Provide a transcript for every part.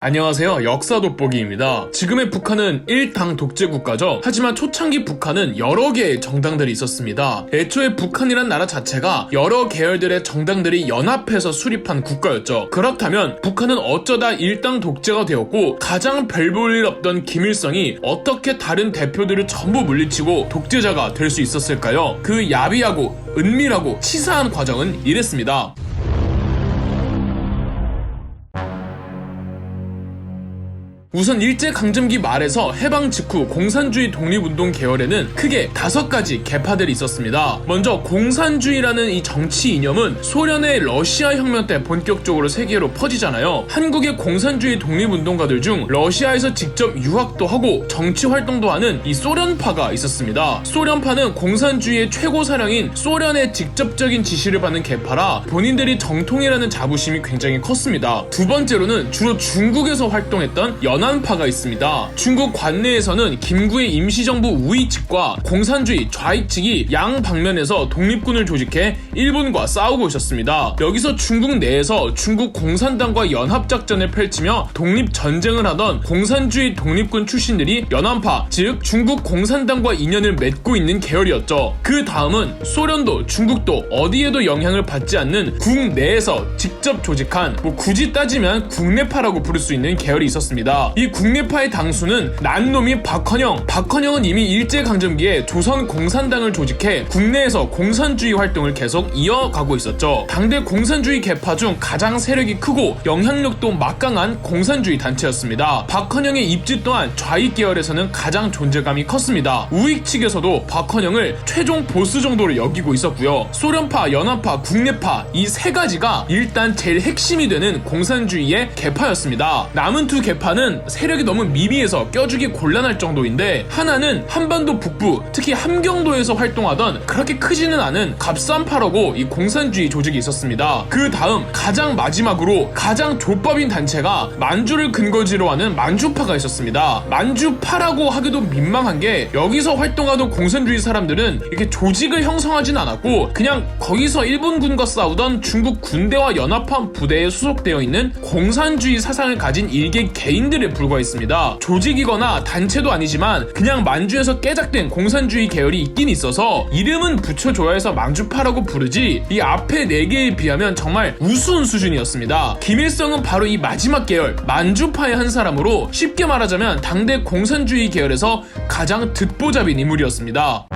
안녕하세요. 역사 돋보기입니다. 지금의 북한은 일당 독재 국가죠. 하지만 초창기 북한은 여러 개의 정당들이 있었습니다. 애초에 북한이란 나라 자체가 여러 계열들의 정당들이 연합해서 수립한 국가였죠. 그렇다면 북한은 어쩌다 일당 독재가 되었고 가장 별 볼 일 없던 김일성이 어떻게 다른 대표들을 전부 물리치고 독재자가 될 수 있었을까요? 그 야비하고 은밀하고 치사한 과정은 이랬습니다. 우선 일제강점기 말에서 해방 직후 공산주의 독립운동 계열에는 크게 5가지 계파들이 있었습니다. 먼저 공산주의라는 이 정치 이념은 소련의 러시아 혁명 때 본격적으로 세계로 퍼지잖아요. 한국의 공산주의 독립운동가들 중 러시아에서 직접 유학도 하고 정치 활동도 하는 이 소련파가 있었습니다. 소련파는 공산주의의 최고 사령인 소련의 직접적인 지시를 받는 계파라 본인들이 정통이라는 자부심이 굉장히 컸습니다. 두 번째로는 주로 중국에서 활동했던 연안파가 있습니다. 중국 관내에서는 김구의 임시정부 우익 측과 공산주의 좌익 측이 양 방면에서 독립군을 조직해 일본과 싸우고 있었습니다. 여기서 중국 내에서 중국 공산당과 연합작전을 펼치며 독립전쟁을 하던 공산주의 독립군 출신들이 연안파, 즉 중국 공산당과 인연을 맺고 있는 계열이었죠. 그 다음은 소련도 중국도 어디에도 영향을 받지 않는 국내에서 직접 조직한 굳이 따지면 국내파라고 부를 수 있는 계열이 있었습니다. 이 국내파의 당수는 난놈이 박헌영은 이미 일제강점기에 조선공산당을 조직해 국내에서 공산주의 활동을 계속 이어가고 있었죠. 당대 공산주의 계파 중 가장 세력이 크고 영향력도 막강한 공산주의 단체였습니다. 박헌영의 입지 또한 좌익 계열에서는 가장 존재감이 컸습니다. 우익 측에서도 박헌영을 최종 보스 정도로 여기고 있었고요. 소련파, 연합파, 국내파 이 세 가지가 일단 제일 핵심이 되는 공산주의의 계파였습니다. 남은 두 계파는 세력이 너무 미미해서 껴주기 곤란할 정도인데, 하나는 한반도 북부, 특히 함경도에서 활동하던 그렇게 크지는 않은 갑산파라고 이 공산주의 조직이 있었습니다. 그 다음 가장 마지막으로 가장 족밥인 단체가 만주를 근거지로 하는 만주파가 있었습니다. 만주파라고 하기도 민망한 게 여기서 활동하던 공산주의 사람들은 이렇게 조직을 형성하진 않았고 그냥 거기서 일본군과 싸우던 중국 군대와 연합한 부대에 소속되어 있는 공산주의 사상을 가진 일개 개인들에 불과했습니다. 조직이거나 단체도 아니지만 그냥 만주에서 깨작된 공산주의 계열이 있긴 있어서 이름은 붙여줘야 해서 만주파라고 부르지 이 앞에 4개에 비하면 정말 우스운 수준이었습니다. 김일성은 바로 이 마지막 계열 만주파의 한 사람으로 쉽게 말하자면 당대 공산주의 계열에서 가장 듣보잡인 인물이었습니다.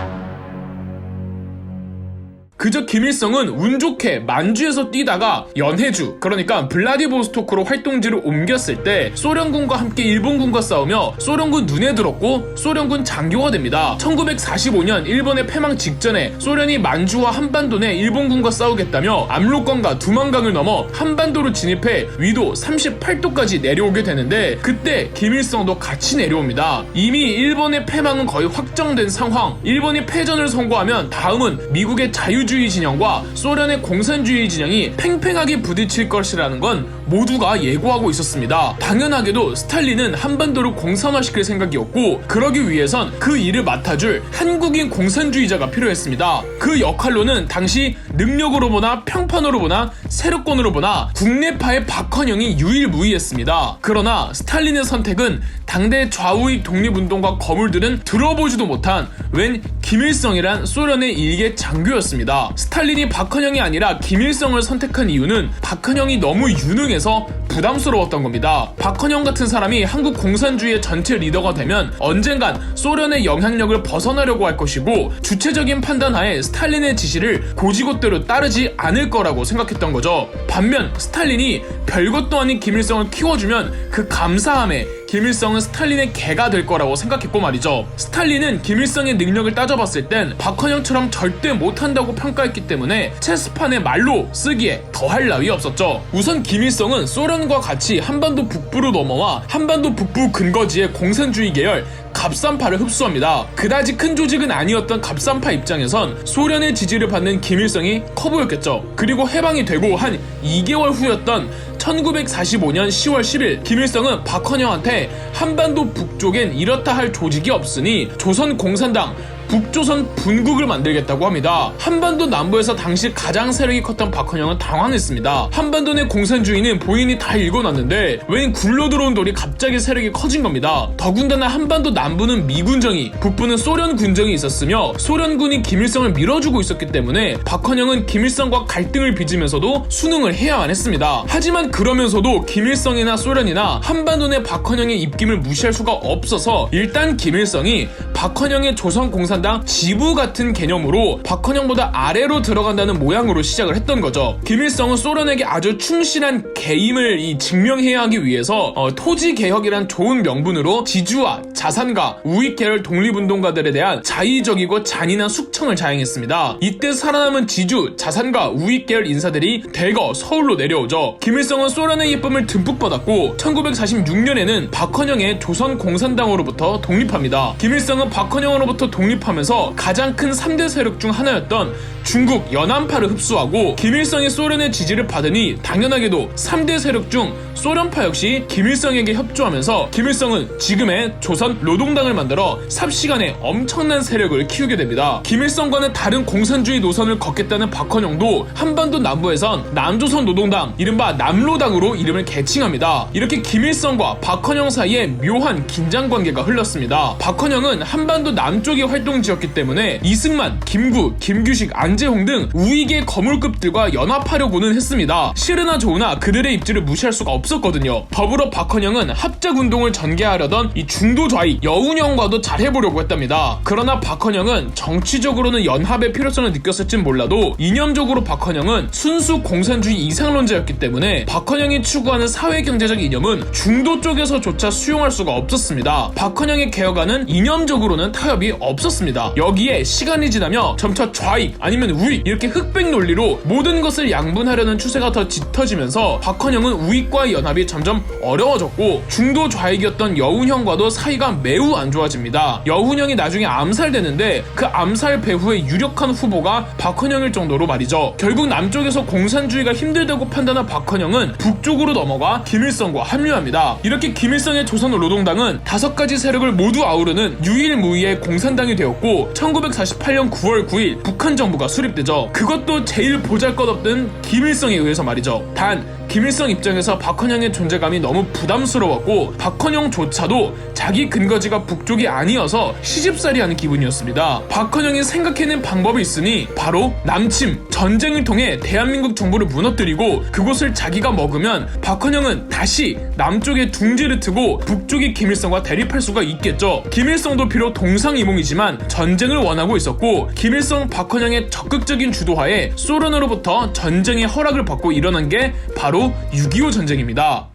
그저 김일성은 운 좋게 만주에서 뛰다가 연해주, 그러니까 블라디보스토크로 활동지를 옮겼을 때 소련군과 함께 일본군과 싸우며 소련군 눈에 들었고 소련군 장교가 됩니다. 1945년 일본의 패망 직전에 소련이 만주와 한반도 내 일본군과 싸우겠다며 압록강과 두만강을 넘어 한반도로 진입해 위도 38도까지 내려오게 되는데 그때 김일성도 같이 내려옵니다. 이미 일본의 패망은 거의 확정된 상황, 일본이 패전을 선고하면 다음은 미국의 자유주의 진영과 소련의 공산주의 진영이 팽팽하게 부딪힐 것이라는 건 모두가 예고하고 있었습니다. 당연하게도 스탈린은 한반도를 공산화시킬 생각이었고 그러기 위해선 그 일을 맡아줄 한국인 공산주의자가 필요했습니다. 그 역할로는 당시 능력으로 보나 평판으로 보나 세력권으로 보나 국내파의 박헌영이 유일무이했습니다. 그러나 스탈린의 선택은 당대 좌우익 독립운동가 거물들은 들어보지도 못한 웬 김일성이란 소련의 일개 장교였습니다. 스탈린이 박헌영이 아니라 김일성을 선택한 이유는 박헌영이 너무 유능해서 부담스러웠던 겁니다. 박헌영 같은 사람이 한국 공산주의의 전체 리더가 되면 언젠간 소련의 영향력을 벗어나려고 할 것이고 주체적인 판단하에 스탈린의 지시를 고지곳대로 따르지 않을 거라고 생각했던 거죠. 반면 스탈린이 별것도 아닌 김일성을 키워주면 그 감사함에 김일성은 스탈린의 개가 될 거라고 생각했고 말이죠. 스탈린은 김일성의 능력을 따져봤을 땐 박헌영처럼 절대 못한다고 평가했기 때문에 체스판에 말로 쓰기에 더할 나위 없었죠. 우선 김일성은 소련과 같이 한반도 북부로 넘어와 한반도 북부 근거지의 공산주의 계열 갑산파를 흡수합니다. 그다지 큰 조직은 아니었던 갑산파 입장에선 소련의 지지를 받는 김일성이 커 보였겠죠. 그리고 해방이 되고 한 2개월 후였던 1945년 10월 10일 김일성은 박헌영한테 한반도 북쪽엔 이렇다 할 조직이 없으니 조선공산당 북조선 분국을 만들겠다고 합니다. 한반도 남부에서 당시 가장 세력이 컸던 박헌영은 당황했습니다. 한반도 내 공산주의는 본인이 다 읽어놨는데 웬 굴러들어온 돌이 갑자기 세력이 커진 겁니다. 더군다나 한반도 남부는 미군정이, 북부는 소련 군정이 있었으며 소련군이 김일성을 밀어주고 있었기 때문에 박헌영은 김일성과 갈등을 빚으면서도 순응을 해야만 했습니다. 하지만 그러면서도 김일성이나 소련이나 한반도 내 박헌영의 입김을 무시할 수가 없어서 일단 김일성이 박헌영의 조선공산당 지부 같은 개념으로 박헌영보다 아래로 들어간다는 모양으로 시작을 했던 거죠. 김일성은 소련에게 아주 충실한 개임을 증명해야 하기 위해서 토지개혁이란 좋은 명분으로 지주와 자산가, 우익계열 독립운동가들에 대한 자의적이고 잔인한 숙청을 자행했습니다. 이때 살아남은 지주, 자산가, 우익계열 인사들이 대거 서울로 내려오죠. 김일성은 소련의 예쁨을 듬뿍 받았고 1946년에는 박헌영의 조선공산당으로부터 독립합니다. 김일성은 박헌영으로부터 독립하면서 가장 큰 3대 세력 중 하나였던 중국 연안파를 흡수하고 김일성이 소련의 지지를 받으니 당연하게도 3대 세력 중 소련파 역시 김일성에게 협조하면서 김일성은 지금의 조선 노동당을 만들어 삽시간에 엄청난 세력을 키우게 됩니다. 김일성과는 다른 공산주의 노선을 걷겠다는 박헌영도 한반도 남부에선 남조선 노동당, 이른바 남로당으로 이름을 개칭합니다. 이렇게 김일성과 박헌영 사이에 묘한 긴장관계가 흘렀습니다. 박헌영은 한반도 남쪽의 활동지였기 때문에 이승만, 김구, 김규식, 안재홍 등 우익의 거물급들과 연합하려고는 했습니다. 싫으나 좋으나 그들의 입지를 무시할 수가 없었거든요. 더불어 박헌영은 합작운동을 전개하려던 이 중도 좌익 여운형과도 잘해보려고 했답니다. 그러나 박헌영은 정치적으로는 연합의 필요성을 느꼈을진 몰라도 이념적으로 박헌영은 순수 공산주의 이상론자였기 때문에 박헌영이 추구하는 사회경제적 이념은 중도 쪽에서조차 수용할 수가 없었습니다. 박헌영의 개혁안은 이념적으로는 타협이 없었습니다. 여기에 시간이 지나며 점차 좌익 아니면 우익 이렇게 흑백 논리로 모든 것을 양분하려는 추세가 더 짙어지면서 박헌영은 우익과의 연합이 점점 어려워졌고 중도 좌익이었던 여운형과도 사이가 매우 안 좋아집니다. 여운형이 나중에 암살되는데 그 암살 배후의 유력한 후보가 박헌영일 정도로 말이죠. 결국 남쪽에서 공산주의가 힘들다고 판단한 박헌영은 북쪽으로 넘어가 김일성과 합류합니다. 이렇게 김일성의 조선노동당은 5가지 세력을 모두 아우르는 유일무이의 공산당이 되었고 1948년 9월 9일 북한 정부가 수립되죠. 그것도 제일 보잘것없던 김일성에 의해서 말이죠. 단 김일성 입장에서 박헌영의 존재감이 너무 부담스러웠고 박헌영조차도 자기 근거지가 북쪽이 아니어서 시집살이하는 기분이었습니다. 박헌영이 생각해낸 방법이 있으니 바로 남침, 전쟁을 통해 대한민국 정부를 무너뜨리고 그곳을 자기가 먹으면 박헌영은 다시 남쪽에 둥지를 트고 북쪽이 김일성과 대립할 수가 있겠죠. 김일성도 비록 동상이몽이지만 전쟁을 원하고 있었고 김일성 박헌영의 적극적인 주도하에 소련으로부터 전쟁의 허락을 받고 일어난 게 바로 6.25 전쟁입니다.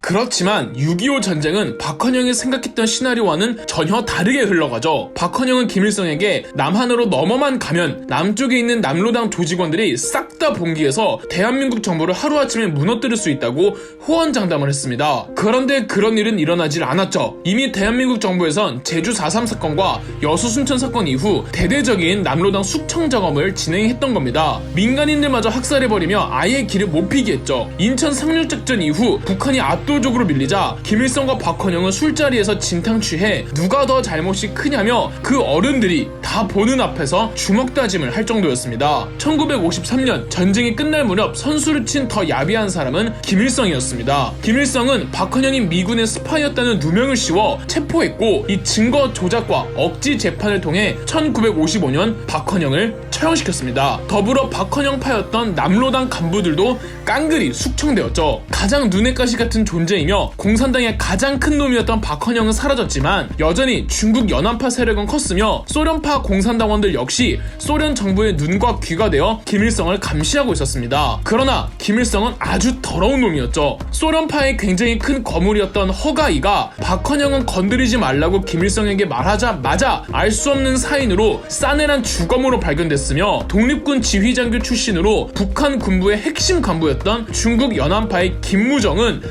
그렇지만 6.25 전쟁은 박헌영이 생각했던 시나리오와는 전혀 다르게 흘러가죠. 박헌영은 김일성에게 남한으로 넘어만 가면 남쪽에 있는 남로당 조직원들이 싹 다 봉기해서 대한민국 정부를 하루아침에 무너뜨릴 수 있다고 호언장담을 했습니다. 그런데 그런 일은 일어나질 않았죠. 이미 대한민국 정부에선 제주 4.3 사건과 여수 순천 사건 이후 대대적인 남로당 숙청 작업을 진행했던 겁니다. 민간인들마저 학살해버리며 아예 길을 못 피게 했죠. 인천 상륙작전 이후 북한이 압도적으로 밀리자 김일성과 박헌영은 술자리에서 진탕 취해 누가 더 잘못이 크냐며 그 어른들이 다 보는 앞에서 주먹다짐을 할 정도였습니다. 1953년 전쟁이 끝날 무렵 선수를 친 더 야비한 사람은 김일성이었습니다. 김일성은 박헌영이 미군의 스파이였다는 누명을 씌워 체포했고 이 증거 조작과 억지 재판을 통해 1955년 박헌영을 처형시켰습니다. 더불어 박헌영파였던 남로당 간부들도 깡그리 숙청되었죠. 가장 눈의 가시 같은 존재이며 공산당의 가장 큰 놈이었던 박헌영은 사라졌지만 여전히 중국 연안파 세력은 컸으며 소련파 공산당원들 역시 소련 정부의 눈과 귀가 되어 김일성을 감시하고 있었습니다. 그러나 김일성은 아주 더러운 놈이었죠. 소련파의 굉장히 큰 거물이었던 허가이가 박헌영은 건드리지 말라고 김일성에게 말하자마자 알 수 없는 사인으로 싸늘한 주검으로 발견됐으며 독립군 지휘장교 출신으로 북한 군부의 핵심 간부였던 중국 연안파의 김무정은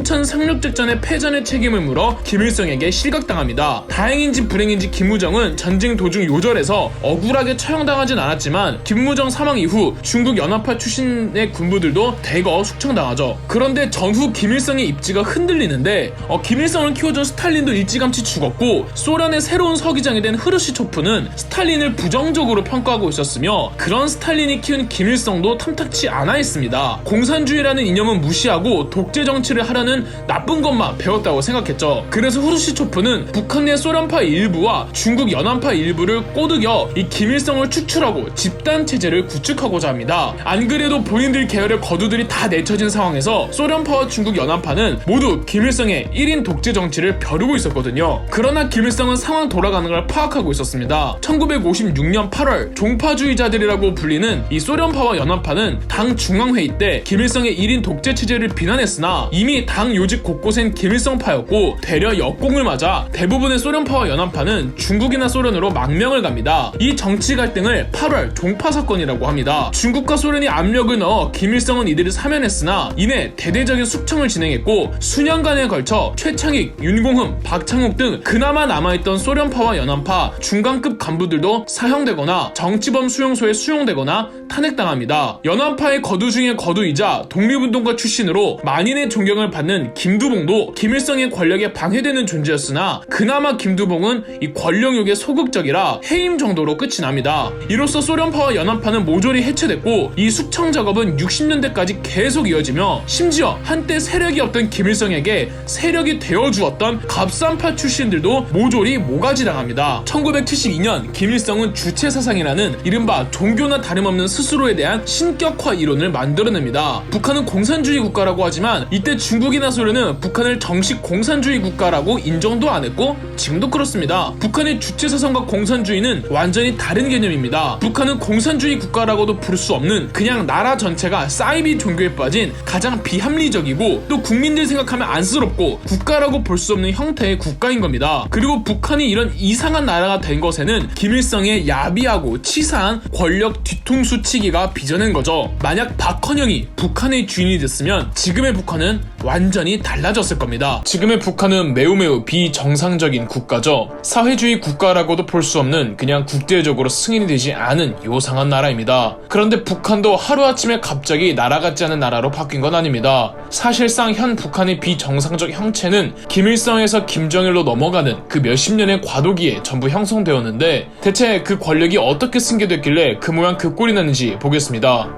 인천 상륙작전의 패전의 책임을 물어 김일성에게 실각당합니다. 다행인지 불행인지 김무정은 전쟁 도중 요절해서 억울하게 처형당하진 않았지만 김무정 사망 이후 중국 연합파 출신의 군부들도 대거 숙청당하죠. 그런데 전후 김일성의 입지가 흔들리는데 김일성을 키워준 스탈린도 일찌감치 죽었고 소련의 새로운 서기장이 된 흐르시초프는 스탈린을 부정적으로 평가하고 있었으며 그런 스탈린이 키운 김일성도 탐탁치 않아 했습니다. 공산주의라는 이념은 무시하고 독재 정치를 하려는 나쁜 것만 배웠다고 생각했죠. 그래서 후르시초프는 북한 내 소련파 일부와 중국 연합파 일부를 꼬드겨 이 김일성을 추출하고 집단 체제를 구축하고자 합니다. 안 그래도 본인들 계열의 거두들이 다 내쳐진 상황에서 소련파와 중국 연합파는 모두 김일성의 1인 독재 정치를 벼르고 있었거든요. 그러나 김일성은 상황 돌아가는 걸 파악하고 있었습니다. 1956년 8월 종파주의자들이라고 불리는 이 소련파와 연합파는 당 중앙회의 때 김일성의 1인 독재 체제를 비난했으나 이미 당 요직 곳곳엔 김일성파였고 되려 역공을 맞아 대부분의 소련파와 연합파는 중국이나 소련으로 망명을 갑니다. 이 정치 갈등을 8월 종파 사건이라고 합니다. 중국과 소련이 압력을 넣어 김일성은 이들을 사면했으나 이내 대대적인 숙청을 진행했고 수년간에 걸쳐 최창익, 윤공흠, 박창욱 등 그나마 남아있던 소련파와 연합파 중간급 간부들도 사형되거나 정치범 수용소에 수용되거나 탄핵당합니다. 연합파의 거두 중의 거두이자 독립운동가 출신으로 만인의 존경을 받는 김두봉도 김일성의 권력에 방해되는 존재였으나 그나마 김두봉은 이 권력욕에 소극적이라 해임 정도로 끝이 납니다. 이로써 소련파와 연합파는 모조리 해체됐고 이 숙청 작업은 60년대까지 계속 이어지며 심지어 한때 세력이 없던 김일성에게 세력이 되어주었던 갑산파 출신들도 모조리 모가지당합니다. 1972년 김일성은 주체사상이라는 이른바 종교나 다름없는 스스로에 대한 신격화 이론을 만들어냅니다. 북한은 공산주의 국가라고 하지만 이때 중국이나 소련은 북한을 정식 공산주의 국가라고 인정도 안 했고 지금도 그렇습니다. 북한의 주체사상과 공산주의는 완전히 다른 개념입니다. 북한은 공산주의 국가라고도 부를 수 없는 그냥 나라 전체가 사이비 종교에 빠진 가장 비합리적이고 또 국민들 생각하면 안쓰럽고 국가라고 볼 수 없는 형태의 국가인 겁니다. 그리고 북한이 이런 이상한 나라가 된 것에는 김일성의 야비하고 치사한 권력 뒤통수 치기가 빚어낸 거죠. 만약 박헌영이 북한의 주인이 됐으면 지금의 북한은 완전히 달라졌을 겁니다. 지금의 북한은 매우 비정상적인 국가죠. 사회주의 국가라고도 볼 수 없는 그냥 국제적으로 승인이 되지 않은 요상한 나라입니다. 그런데 북한도 하루아침에 갑자기 나라 같지 않은 나라로 바뀐 건 아닙니다. 사실상 현 북한의 비정상적 형체는 김일성에서 김정일로 넘어가는 그 몇십 년의 과도기에 전부 형성되었는데 대체 그 권력이 어떻게 승계됐길래 그 모양 그 꼴이 났는지 보겠습니다.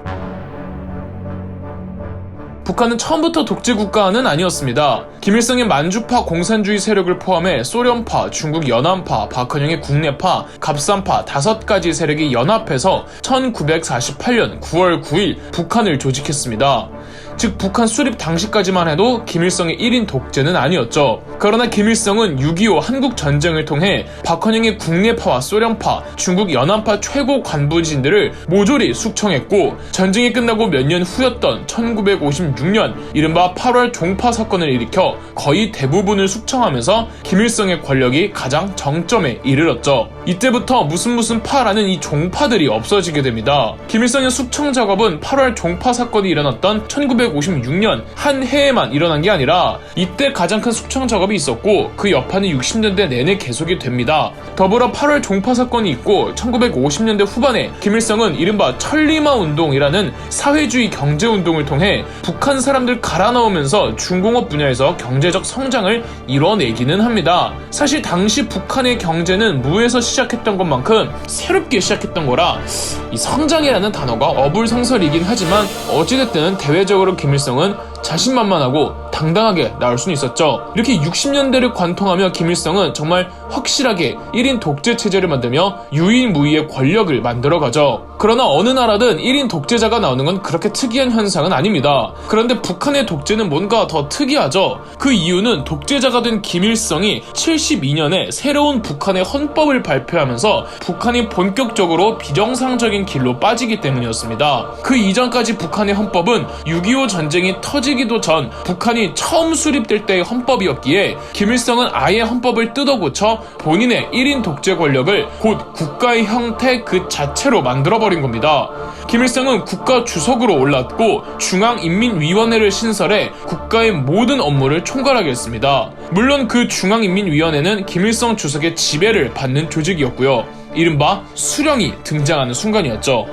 북한은 처음부터 독재국가는 아니었습니다. 김일성의 만주파 공산주의 세력을 포함해 소련파, 중국 연합파, 박헌영의 국내파, 갑산파 5가지 세력이 연합해서 1948년 9월 9일 북한을 조직했습니다. 즉 북한 수립 당시까지만 해도 김일성의 1인 독재는 아니었죠. 그러나 김일성은 6.25 한국전쟁을 통해 박헌영의 국내파와 소련파, 중국 연합파 최고 관부진들을 모조리 숙청했고 전쟁이 끝나고 몇 년 후였던 1956년 이른바 8월 종파 사건을 일으켜 거의 대부분을 숙청하면서 김일성의 권력이 가장 정점에 이르렀죠. 이때부터 무슨 파라는 이 종파들이 없어지게 됩니다. 김일성의 숙청 작업은 8월 종파 사건이 일어났던 1956년 한 해에만 일어난 게 아니라 이때 가장 큰 숙청 작업이 있었고 그 여파는 60년대 내내 계속이 됩니다. 더불어 8월 종파 사건이 있고 1950년대 후반에 김일성은 이른바 천리마 운동이라는 사회주의 경제운동을 통해 북한 사람들 갈아넣으면서 중공업 분야에서 경제적 성장을 이뤄내기는 합니다. 사실 당시 북한의 경제는 무에서 시작했던 것만큼 새롭게 시작했던 거라 이 성장이라는 단어가 어불성설이긴 하지만 어찌됐든 대외적으로 김일성은 자신만만하고 당당하게 나올 수는 있었죠. 이렇게 60년대를 관통하며 김일성은 정말 확실하게 1인 독재 체제를 만들며 유일무이의 권력을 만들어가죠. 그러나 어느 나라든 1인 독재자가 나오는 건 그렇게 특이한 현상은 아닙니다. 그런데 북한의 독재는 뭔가 더 특이하죠. 그 이유는 독재자가 된 김일성이 72년에 새로운 북한의 헌법을 발표하면서 북한이 본격적으로 비정상적인 길로 빠지기 때문이었습니다. 그 이전까지 북한의 헌법은 6.25 전쟁이 터지기도 전 북한이 처음 수립될 때의 헌법이었기에 김일성은 아예 헌법을 뜯어 고쳐 본인의 1인 독재 권력을 곧 국가의 형태 그 자체로 만들어버렸습니다. 버린 겁니다. 김일성은 국가 주석으로 올랐고 중앙인민위원회를 신설해 국가의 모든 업무를 총괄하게 했습니다. 물론 그 중앙인민위원회는 김일성 주석의 지배를 받는 조직이었고요. 이른바 수령이 등장하는 순간이었죠.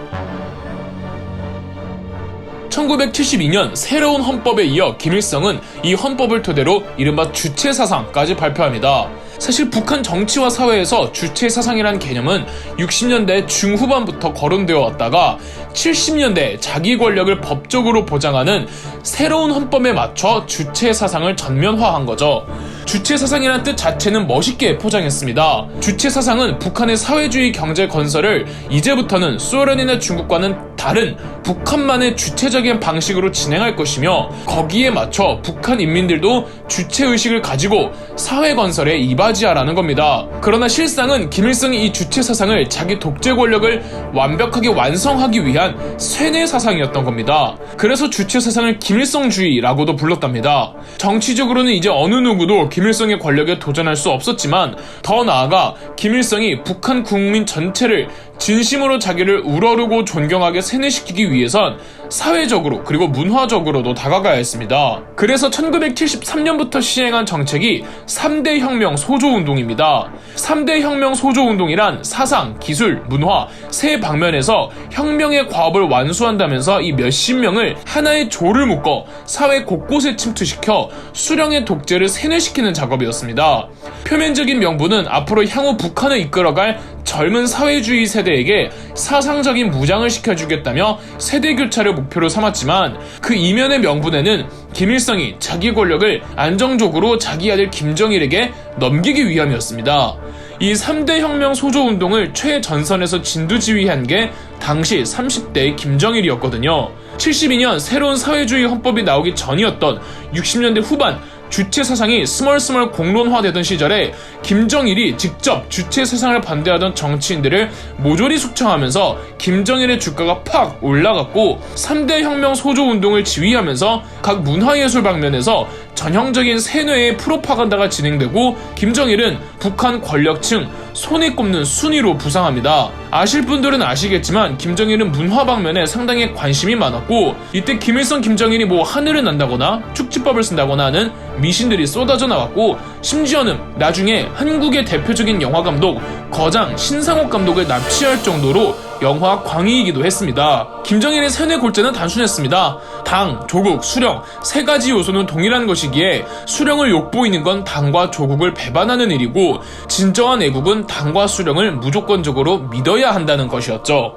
1972년 새로운 헌법에 이어 김일성은 이 헌법을 토대로 이른바 주체사상까지 발표합니다. 사실 북한 정치와 사회에서 주체사상이란 개념은 60년대 중후반부터 거론되어 왔다가 70년대 자기 권력을 법적으로 보장하는 새로운 헌법에 맞춰 주체사상을 전면화한 거죠. 주체사상이란 뜻 자체는 멋있게 포장했습니다. 주체사상은 북한의 사회주의 경제 건설을 이제부터는 소련이나 중국과는 다른 북한만의 주체적인 방식으로 진행할 것이며 거기에 맞춰 북한 인민들도 주체의식을 가지고 사회 건설에 이바지하라는 겁니다. 그러나 실상은 김일성이 이 주체사상을 자기 독재 권력을 완벽하게 완성하기 위한 쇠뇌사상이었던 겁니다. 그래서 주체사상을 김일성주의라고도 불렀답니다. 정치적으로는 이제 어느 누구도 김일성의 권력에 도전할 수 없었지만 더 나아가 김일성이 북한 국민 전체를 진심으로 자기를 우러르고 존경하게 세뇌시키기 위해선 사회적으로 그리고 문화적으로도 다가가야 했습니다. 그래서 1973년부터 시행한 정책이 3대 혁명 소조운동입니다. 3대 혁명 소조운동이란 사상, 기술, 문화 세 방면에서 혁명의 과업을 완수한다면서 이 몇십 명을 하나의 조를 묶어 사회 곳곳에 침투시켜 수령의 독재를 세뇌시키는 작업이었습니다. 표면적인 명분은 앞으로 향후 북한을 이끌어갈 젊은 사회주의 세대에게 사상적인 무장을 시켜주겠다며 세대교차를 목표로 삼았지만 그 이면의 명분에는 김일성이 자기 권력을 안정적으로 자기 아들 김정일에게 넘기기 위함이었습니다. 이 3대 혁명 소조운동을 최전선에서 진두지휘한 게 당시 30대의 김정일이었거든요. 72년 새로운 사회주의 헌법이 나오기 전이었던 60년대 후반 주체사상이 스멀스멀 공론화되던 시절에 김정일이 직접 주체사상을 반대하던 정치인들을 모조리 숙청하면서 김정일의 주가가 팍 올라갔고 3대 혁명 소조운동을 지휘하면서 각 문화예술 방면에서 전형적인 세뇌의 프로파간다가 진행되고 김정일은 북한 권력층 손에 꼽는 순위로 부상합니다. 아실 분들은 아시겠지만 김정일은 문화 방면에 상당히 관심이 많았고 이때 김일성 김정일이 뭐 하늘을 난다거나 축지법을 쓴다거나 하는 미신들이 쏟아져 나왔고 심지어는 나중에 한국의 대표적인 영화감독 거장 신상옥 감독을 납치할 정도로 영화 광희이기도 했습니다. 김정일의 세뇌 골자는 단순했습니다. 당, 조국, 수령 세 가지 요소는 동일한 것이기에 수령을 욕보이는 건 당과 조국을 배반하는 일이고 진정한 애국은 당과 수령을 무조건적으로 믿어야 한다는 것이었죠.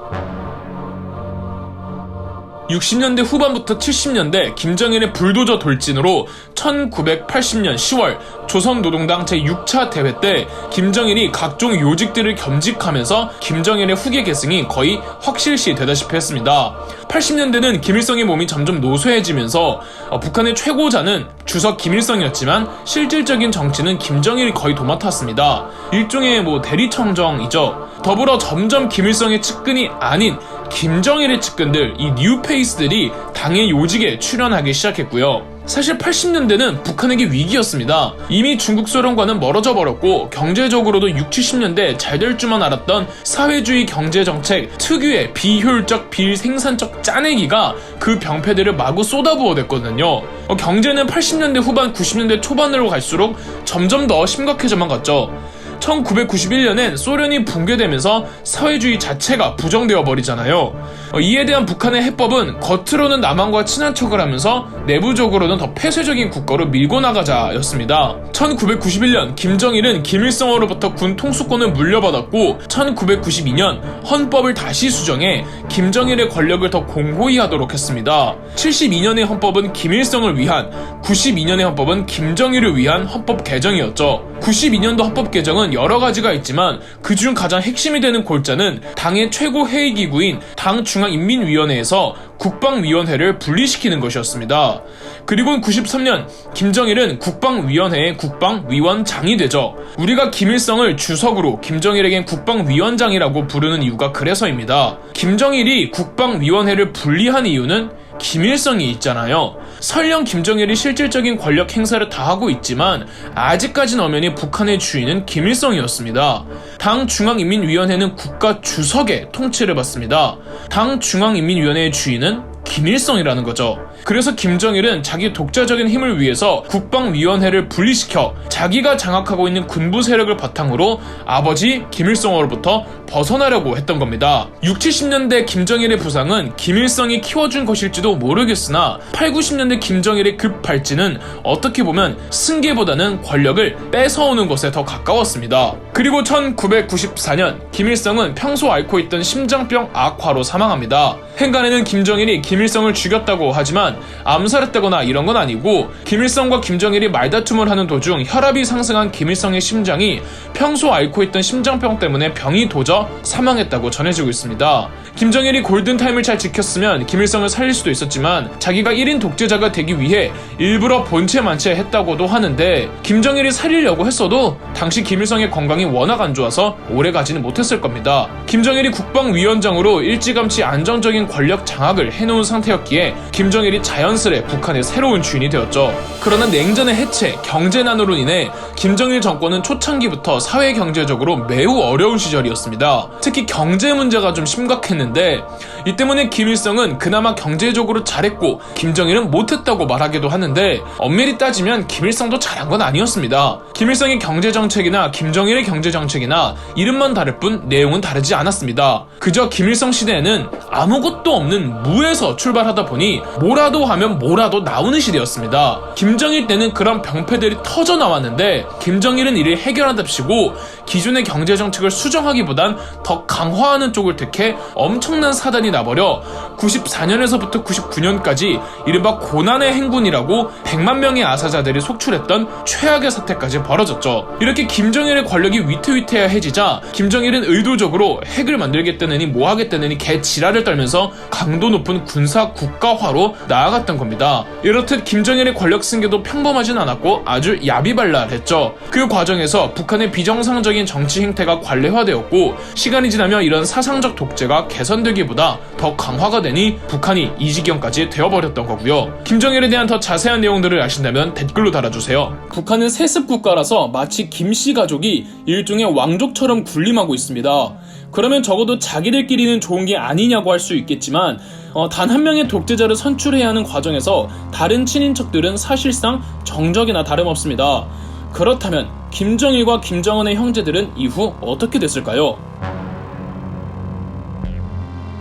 60년대 후반부터 70년대 김정일의 불도저 돌진으로 1980년 10월 조선노동당 제6차 대회 때 김정일이 각종 요직들을 겸직하면서 김정일의 후계 계승이 거의 확실시 되다시피 했습니다. 80년대는 김일성의 몸이 점점 노쇠해지면서 북한의 최고자는 주석 김일성이었지만 실질적인 정치는 김정일이 거의 도맡았습니다. 일종의 대리청정이죠. 더불어 점점 김일성의 측근이 아닌 김정일의 측근들, 이 뉴페이스들이 당의 요직에 출연하기 시작했고요. 사실 80년대는 북한에게 위기였습니다. 이미 중국 소련과는 멀어져 버렸고 경제적으로도 60, 70년대 잘 될 줄만 알았던 사회주의 경제정책 특유의 비효율적 비생산적 짜내기가 그 병폐들을 마구 쏟아부어댔거든요. 경제는 80년대 후반 90년대 초반으로 갈수록 점점 더 심각해져만 갔죠. 1991년엔 소련이 붕괴되면서 사회주의 자체가 부정되어 버리잖아요. 이에 대한 북한의 해법은 겉으로는 남한과 친한 척을 하면서 내부적으로는 더 폐쇄적인 국가로 밀고 나가자였습니다. 1991년 김정일은 김일성으로부터 군 통수권을 물려받았고 1992년 헌법을 다시 수정해 김정일의 권력을 더 공고히 하도록 했습니다. 72년의 헌법은 김일성을 위한, 92년의 헌법은 김정일을 위한 헌법 개정이었죠. 92년도 헌법 개정은 여러 가지가 있지만 그중 가장 핵심이 되는 골자는 당의 최고 회의기구인 당중앙인민위원회에서 국방위원회를 분리시키는 것이었습니다. 그리고 93년 김정일은 국방위원회의 국방위원장이 되죠. 우리가 김일성을 주석으로 김정일에겐 국방위원장이라고 부르는 이유가 그래서입니다. 김정일이 국방위원회를 분리한 이유는 김일성이 있잖아요. 설령 김정일이 실질적인 권력 행사를 다 하고 있지만 아직까진 엄연히 북한의 주인은 김일성이었습니다. 당 중앙인민위원회는 국가 주석의 통치를 받습니다. 당 중앙인민위원회의 주인은 김일성이라는 거죠. 그래서 김정일은 자기 독자적인 힘을 위해서 국방위원회를 분리시켜 자기가 장악하고 있는 군부 세력을 바탕으로 아버지 김일성으로부터 벗어나려고 했던 겁니다. 60, 70년대 김정일의 부상은 김일성이 키워준 것일지도 모르겠으나 8, 90년대 김정일의 급 발진은 어떻게 보면 승계보다는 권력을 뺏어오는 것에 더 가까웠습니다. 그리고 1994년 김일성은 평소 앓고 있던 심장병 악화로 사망합니다. 행간에는 김정일이 김일성을 죽였다고 하지만 암살했다거나 이런 건 아니고 김일성과 김정일이 말다툼을 하는 도중 혈압이 상승한 김일성의 심장이 평소 앓고 있던 심장병 때문에 병이 도져 사망했다고 전해지고 있습니다. 김정일이 골든타임을 잘 지켰으면 김일성을 살릴 수도 있었지만 자기가 1인 독재자가 되기 위해 일부러 본체 만체했다고도 하는데 김정일이 살리려고 했어도 당시 김일성의 건강이 워낙 안 좋아서 오래가지는 못했을 겁니다. 김정일이 국방위원장으로 일찌감치 안정적인 권력 장악을 해놓은 상태였기에 김정일이 자연스레 북한의 새로운 주인이 되었죠. 그러나 냉전의 해체, 경제난으로 인해 김정일 정권은 초창기부터 사회경제적으로 매우 어려운 시절이었습니다. 특히 경제 문제가 좀 심각했는데 이 때문에 김일성은 그나마 경제적으로 잘했고 김정일은 못했다고 말하기도 하는데 엄밀히 따지면 김일성도 잘한 건 아니었습니다. 김일성의 경제정책이나 김정일의 경제정책이나 이름만 다를 뿐 내용은 다르지 않았습니다. 그저 김일성 시대에는 아무것도 없는 무에서 출발하다 보니 뭐라도 하면 뭐라도 나오는 시대였습니다. 김정일 때는 그런 병폐들이 터져 나왔는데 김정일은 이를 해결한답시고 기존의 경제정책을 수정하기보단 더 강화하는 쪽을 택해 엄청난 사단이 나버려 94년에서부터 99년까지 이른바 고난의 행군이라고 100만 명의 아사자들이 속출했던 최악의 사태까지 벌어졌죠. 이렇게 김정일의 권력이 위태위태해지자 김정일은 의도적으로 핵을 만들겠다느니 뭐하겠다느니 개지랄을 떨면서 강도 높은 군사 국가화로 나아갔던 겁니다. 이렇듯 김정일의 권력 승계도 평범하진 않았고 아주 야비발랄했죠. 그 과정에서 북한의 비정상적인 정치 행태가 관례화되었고 시간이 지나며 이런 사상적 독재가 개선되기보다 더 강화가 되니 북한이 이 지경까지 되어버렸던 거고요. 김정일에 대한 더 자세한 내용들을 아신다면 댓글로 달아주세요. 북한은 세습 국가라서 마치 김씨 가족이 일종의 왕족처럼 군림하고 있습니다. 그러면 적어도 자기들끼리는 좋은 게 아니냐고 할 수 있겠지만 단 한 명의 독재자를 선출해야 하는 과정에서 다른 친인척들은 사실상 정적이나 다름없습니다. 그렇다면 김정일과 김정은의 형제들은 이후 어떻게 됐을까요?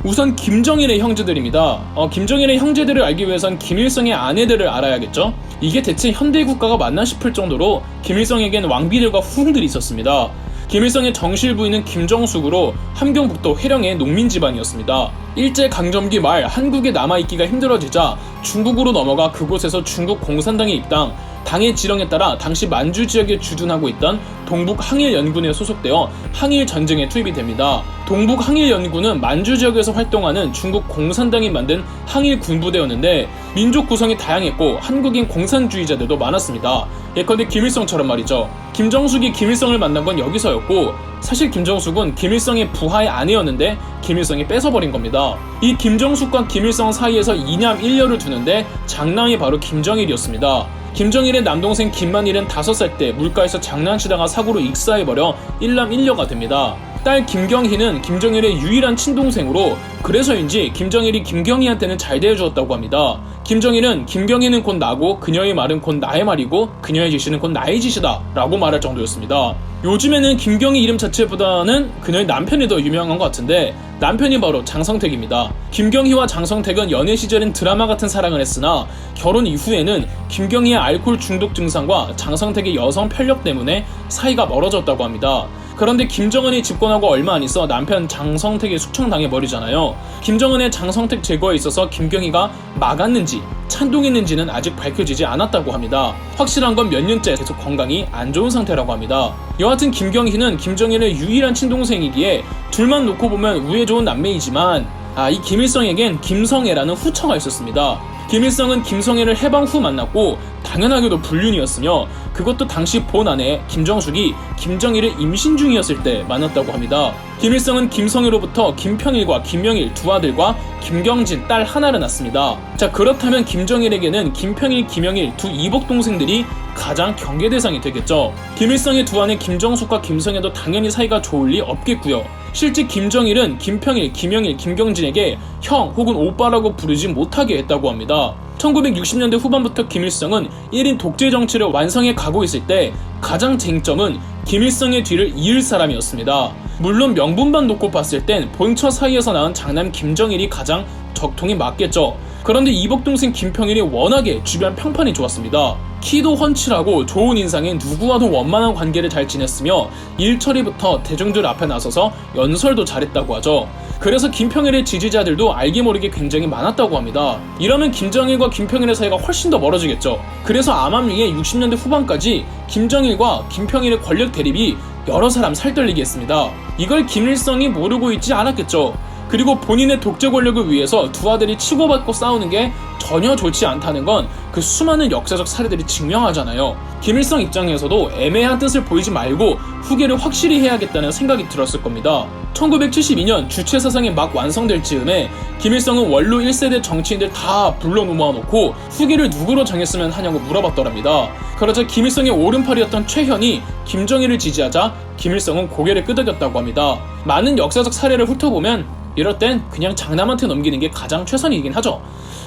우선 김정일의 형제들입니다. 김정일의 형제들을 알기 위해선 김일성의 아내들을 알아야겠죠? 이게 대체 현대 국가가 맞나 싶을 정도로 김일성에겐 왕비들과 후궁들이 있었습니다. 김일성의 정실 부인은 김정숙으로 함경북도 회령의 농민 집안이었습니다. 일제강점기 말 한국에 남아있기가 힘들어지자 중국으로 넘어가 그곳에서 중국 공산당에 입당, 당의 지령에 따라 당시 만주 지역에 주둔하고 있던 동북항일연군에 소속되어 항일전쟁에 투입이 됩니다. 동북항일연군은 만주 지역에서 활동하는 중국 공산당이 만든 항일군부대였는데 민족 구성이 다양했고 한국인 공산주의자들도 많았습니다. 예컨대 김일성처럼 말이죠. 김정숙이 김일성을 만난 건 여기서였고 사실 김정숙은 김일성의 부하의 아내였는데 김일성이 뺏어버린 겁니다. 이 김정숙과 김일성 사이에서 이남 일녀를 두는데 장남이 바로 김정일이었습니다. 김정일의 남동생 김만일은 5살 때 물가에서 장난치다가 사고로 익사해버려 일남 일녀가 됩니다. 딸 김경희는 김정일의 유일한 친동생으로 그래서인지 김정일이 김경희한테는 잘 대해주었다고 합니다. 김정일은 김경희는 곧 나고 그녀의 말은 곧 나의 말이고 그녀의 지시는 곧 나의 지시다 라고 말할 정도였습니다. 요즘에는 김경희 이름 자체보다는 그녀의 남편이 더 유명한 것 같은데 남편이 바로 장성택입니다. 김경희와 장성택은 연애 시절엔 드라마 같은 사랑을 했으나 결혼 이후에는 김경희의 알코올 중독 증상과 장성택의 여성 편력 때문에 사이가 멀어졌다고 합니다. 그런데 김정은이 집권하고 얼마 안 있어 남편 장성택이 숙청당해버리잖아요. 김정은의 장성택 제거에 있어서 김경희가 막았는지 찬동했는지는 아직 밝혀지지 않았다고 합니다. 확실한 건 몇 년째 계속 건강이 안 좋은 상태라고 합니다. 여하튼 김경희는 김정일의 유일한 친동생이기에 둘만 놓고 보면 우애 좋은 남매이지만 이 김일성에겐 김성애라는 후처가 있었습니다. 김일성은 김성애를 해방 후 만났고 당연하게도 불륜이었으며 그것도 당시 본 아내 김정숙이 김정일의 임신 중이었을 때 만났다고 합니다. 김일성은 김성애로부터 김평일과 김명일 두 아들과 김경진 딸 하나를 낳습니다. 자, 그렇다면 김정일에게는 김평일, 김영일 두 이복 동생들이 가장 경계 대상이 되겠죠. 김일성의 두 아내 김정숙과 김성애도 당연히 사이가 좋을 리 없겠고요. 실제 김정일은 김평일, 김영일, 김경진에게 형 혹은 오빠라고 부르지 못하게 했다고 합니다. 1960년대 후반부터 김일성은 1인 독재 정치를 완성해 가고 있을 때 가장 쟁점은 김일성의 뒤를 이을 사람이었습니다. 물론 명분만 놓고 봤을 땐 본처 사이에서 낳은 장남 김정일이 가장 적통이 맞겠죠. 그런데 이복동생 김평일이 워낙에 주변 평판이 좋았습니다. 키도 훤칠하고 좋은 인상에 누구와도 원만한 관계를 잘 지냈으며 일 처리부터 대중들 앞에 나서서 연설도 잘했다고 하죠. 그래서 김평일의 지지자들도 알게 모르게 굉장히 많았다고 합니다. 이러면 김정일과 김평일의 사이가 훨씬 더 멀어지겠죠. 그래서 암암리에 60년대 후반까지 김정일과 김평일의 권력 대립이 여러 사람 살떨리게 했습니다. 이걸 김일성이 모르고 있지 않았겠죠. 그리고 본인의 독재 권력을 위해서 두 아들이 치고받고 싸우는 게 전혀 좋지 않다는 건 그 수많은 역사적 사례들이 증명하잖아요. 김일성 입장에서도 애매한 뜻을 보이지 말고 후계를 확실히 해야겠다는 생각이 들었을 겁니다. 1972년 주체사상이 막 완성될 즈음에 김일성은 원로 1세대 정치인들 다 불러 모아놓고 후계를 누구로 정했으면 하냐고 물어봤더랍니다. 그러자 김일성의 오른팔이었던 최현이 김정일을 지지하자 김일성은 고개를 끄덕였다고 합니다. 많은 역사적 사례를 훑어보면 이럴 땐 그냥 장남한테 넘기는 게 가장 최선이긴 하죠.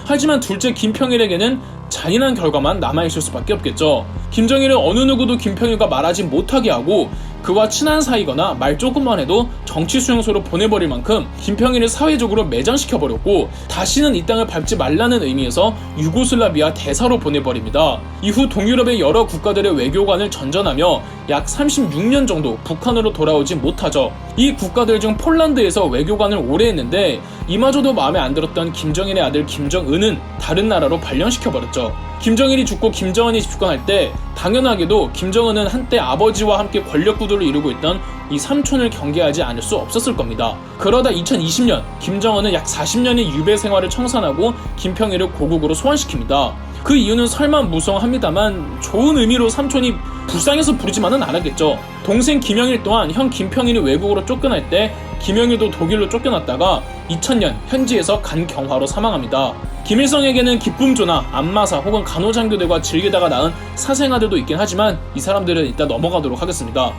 하지만 둘째 김평일에게는 잔인한 결과만 남아있을 수밖에 없겠죠. 김정일은 어느 누구도 김평일과 말하지 못하게 하고 그와 친한 사이거나 말 조금만 해도 정치 수용소로 보내버릴 만큼 김평일을 사회적으로 매장시켜버렸고 다시는 이 땅을 밟지 말라는 의미에서 유고슬라비아 대사로 보내버립니다. 이후 동유럽의 여러 국가들의 외교관을 전전하며 약 36년 정도 북한으로 돌아오지 못하죠. 이 국가들 중 폴란드에서 외교관을 오래 했는데 이마저도 마음에 안 들었던 김정일의 아들 김정은은 다른 나라로 발령시켜버렸죠. 김정일이 죽고 김정은이 집권할 때 당연하게도 김정은은 한때 아버지와 함께 권력 구도를 이루고 있던 이 삼촌을 경계하지 않을 수 없었을 겁니다. 그러다 2020년 김정은은 약 40년의 유배 생활을 청산하고 김평일을 고국으로 소환시킵니다. 그 이유는 설만무성합니다만 좋은 의미로 삼촌이 불쌍해서 부르지만은 않았겠죠. 동생 김영일 또한 형 김평일이 외국으로 쫓겨날 때 김영일도 독일로 쫓겨났다가 2000년 현지에서 간경화로 사망합니다. 김일성에게는 기쁨조나 안마사 혹은 간호장교들과 즐기다가 낳은 사생아들도 있긴 하지만 이 사람들은 이따 넘어가도록 하겠습니다.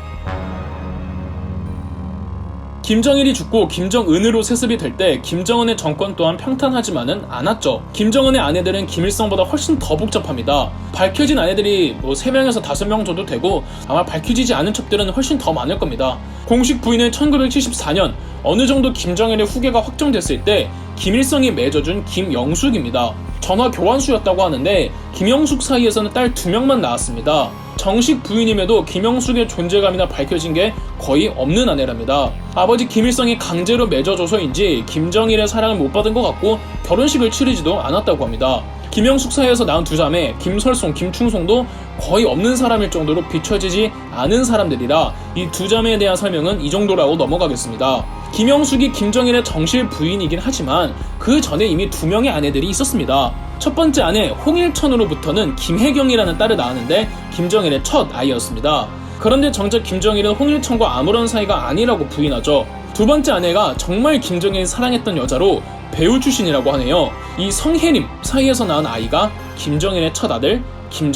김정일이 죽고 김정은으로 세습이 될 때 김정은의 정권 또한 평탄하지만은 않았죠. 김정은의 아내들은 김일성보다 훨씬 더 복잡합니다. 밝혀진 아내들이 3명에서 5명 정도 되고 아마 밝혀지지 않은 척들은 훨씬 더 많을 겁니다. 공식 부인은 1974년 어느 정도 김정일의 후계가 확정됐을 때 김일성이 맺어준 김영숙입니다. 전화 교환수였다고 하는데 김영숙 사이에서는 딸 2명만 낳았습니다. 정식 부인임에도 김영숙의 존재감이나 밝혀진 게 거의 없는 아내랍니다. 아버지 김일성이 강제로 맺어줘서인지 김정일의 사랑을 못 받은 것 같고 결혼식을 치르지도 않았다고 합니다. 김영숙 사이에서 낳은 2자매 김설송, 김충송도 거의 없는 사람일 정도로 비춰지지 않은 사람들이라 이 2자매에 대한 설명은 이 정도라고 넘어가겠습니다. 김영숙이 김정일의 정실 부인이긴 하지만 그 전에 이미 2명의 아내들이 있었습니다. 첫 번째 아내 홍일천으로부터는 김혜경이라는 딸을 낳았는데 김정일의 첫 아이였습니다. 그런데 정작 김정일은 홍일천과 아무런 사이가 아니라고 부인하죠. 두 번째 아내가 정말 김정일이 사랑했던 여자로 배우 출신이라고 하네요. 이 성혜림 사이에서 낳은 아이가 김정일의 첫 아들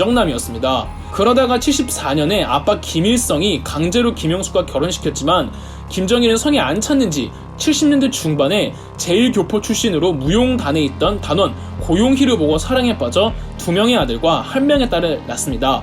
김정남이었습니다. 그러다가 74년에 아빠 김일성이 강제로 김영숙과 결혼시켰지만 김정일은 성에 안 찼는지 70년대 중반에 제1교포 출신으로 무용단에 있던 단원 고용희를 보고 사랑에 빠져 2명의 아들과 1명의 딸을 낳습니다.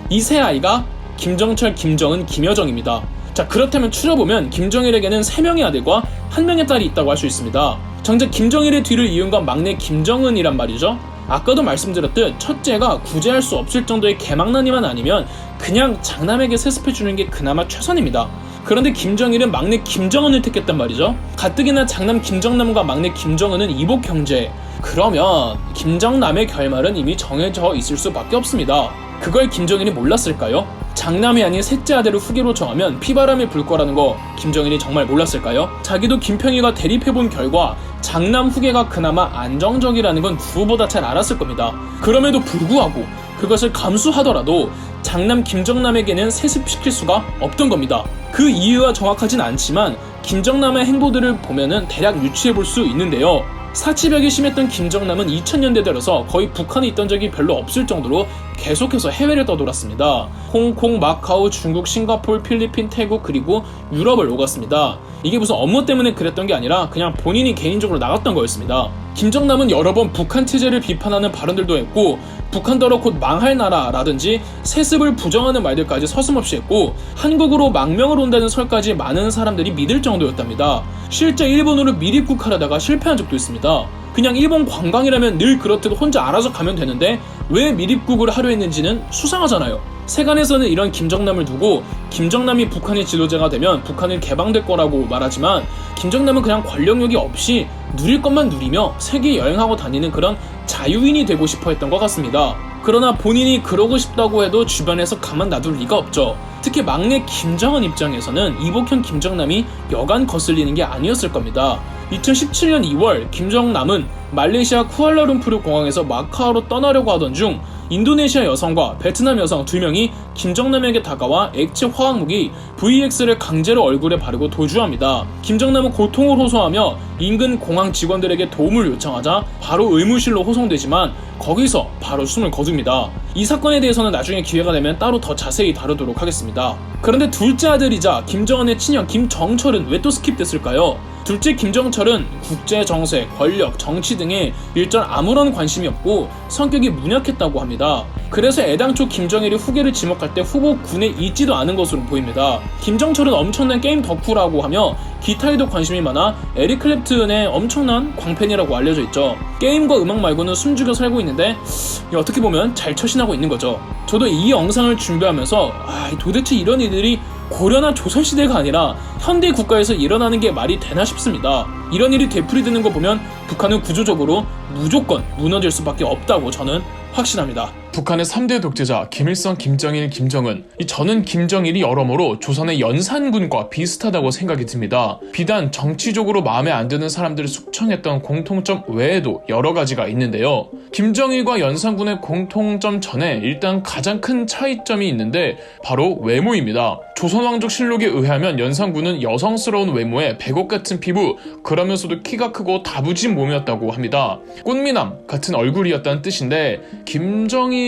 이 세 아이가 김정철, 김정은, 김여정입니다. 자, 그렇다면 추려보면 김정일에게는 3명의 아들과 1명의 딸이 있다고 할 수 있습니다. 정작 김정일의 뒤를 이은 건 막내 김정은이란 말이죠. 아까도 말씀드렸듯 첫째가 구제할 수 없을 정도의 개망나니만 아니면 그냥 장남에게 세습해주는 게 그나마 최선입니다. 그런데 김정일은 막내 김정은을 택했단 말이죠. 가뜩이나 장남 김정남과 막내 김정은은 이복 형제. 그러면 김정남의 결말은 이미 정해져 있을 수밖에 없습니다. 그걸 김정일이 몰랐을까요? 장남이 아닌 셋째 아들을 후계로 정하면 피바람이 불 거라는 거 김정일이 정말 몰랐을까요? 자기도 김평일과 대립해본 결과 장남 후계가 그나마 안정적이라는 건 누구보다 잘 알았을 겁니다. 그럼에도 불구하고 그것을 감수하더라도 장남 김정남에게는 세습시킬 수가 없던 겁니다. 그 이유가 정확하진 않지만 김정남의 행보들을 보면은 대략 유추해볼 수 있는데요. 사치벽이 심했던 김정남은 2000년대 들어서 거의 북한에 있던 적이 별로 없을 정도로 계속해서 해외를 떠돌았습니다. 홍콩, 마카오, 중국, 싱가포르, 필리핀, 태국 그리고 유럽을 오갔습니다. 이게 무슨 업무 때문에 그랬던 게 아니라 그냥 본인이 개인적으로 나갔던 거였습니다. 김정남은 여러 번 북한 체제를 비판하는 발언들도 했고 북한더러 곧 망할 나라라든지 세습을 부정하는 말들까지 서슴없이 했고 한국으로 망명을 온다는 설까지 많은 사람들이 믿을 정도였답니다. 실제 일본으로 밀입국하려다가 실패한 적도 있습니다. 그냥 일본 관광이라면 늘 그렇듯 혼자 알아서 가면 되는데 왜 밀입국을 하려 했는지는 수상하잖아요. 세간에서는 이런 김정남을 두고 김정남이 북한의 지도자가 되면 북한은 개방될 거라고 말하지만 김정남은 그냥 권력욕이 없이 누릴 것만 누리며 세계 여행하고 다니는 그런 자유인이 되고 싶어 했던 것 같습니다. 그러나 본인이 그러고 싶다고 해도 주변에서 가만 놔둘 리가 없죠. 특히 막내 김정은 입장에서는 이복형 김정남이 여간 거슬리는 게 아니었을 겁니다. 2017년 2월 김정남은 말레이시아 쿠알라룸푸르 공항에서 마카오로 떠나려고 하던 중 인도네시아 여성과 베트남 여성 2명이 김정남에게 다가와 액체 화학무기 VX를 강제로 얼굴에 바르고 도주합니다. 김정남은 고통을 호소하며 인근 공항 직원들에게 도움을 요청하자 바로 의무실로 호송되지만 거기서 바로 숨을 거둡니다. 이 사건에 대해서는 나중에 기회가 되면 따로 더 자세히 다루도록 하겠습니다. 그런데 둘째 아들이자 김정은의 친형 김정철은 왜 또 스킵됐을까요? 둘째 김정철은 국제 정세, 권력, 정치 등에 일절 아무런 관심이 없고 성격이 문약했다고 합니다. 그래서 애당초 김정일이 후계를 지목할 때 후보 군에 있지도 않은 것으로 보입니다. 김정철은 엄청난 게임 덕후라고 하며 기타에도 관심이 많아 에릭 클랩튼의 엄청난 광팬이라고 알려져 있죠. 게임과 음악 말고는 숨죽여 살고 있는데 어떻게 보면 잘 처신하고 있는 거죠. 저도 이 영상을 준비하면서 도대체 이런 일들이 고려나 조선시대가 아니라 현대 국가에서 일어나는 게 말이 되나 싶습니다. 이런 일이 되풀이되는 거 보면 북한은 구조적으로 무조건 무너질 수밖에 없다고 저는 확신합니다. 북한의 3대 독재자 김일성, 김정일, 김정은. 저는 김정일이 여러모로 조선의 연산군과 비슷하다고 생각이 듭니다. 비단 정치적으로 마음에 안 드는 사람들을 숙청했던 공통점 외에도 여러 가지가 있는데요. 김정일과 연산군의 공통점 전에 일단 가장 큰 차이점이 있는데 바로 외모입니다. 조선왕족실록에 의하면 연산군은 여성스러운 외모에 백옥 같은 피부, 그러면서도 키가 크고 다부진 몸이었다고 합니다. 꽃미남 같은 얼굴이었다는 뜻인데 김정일은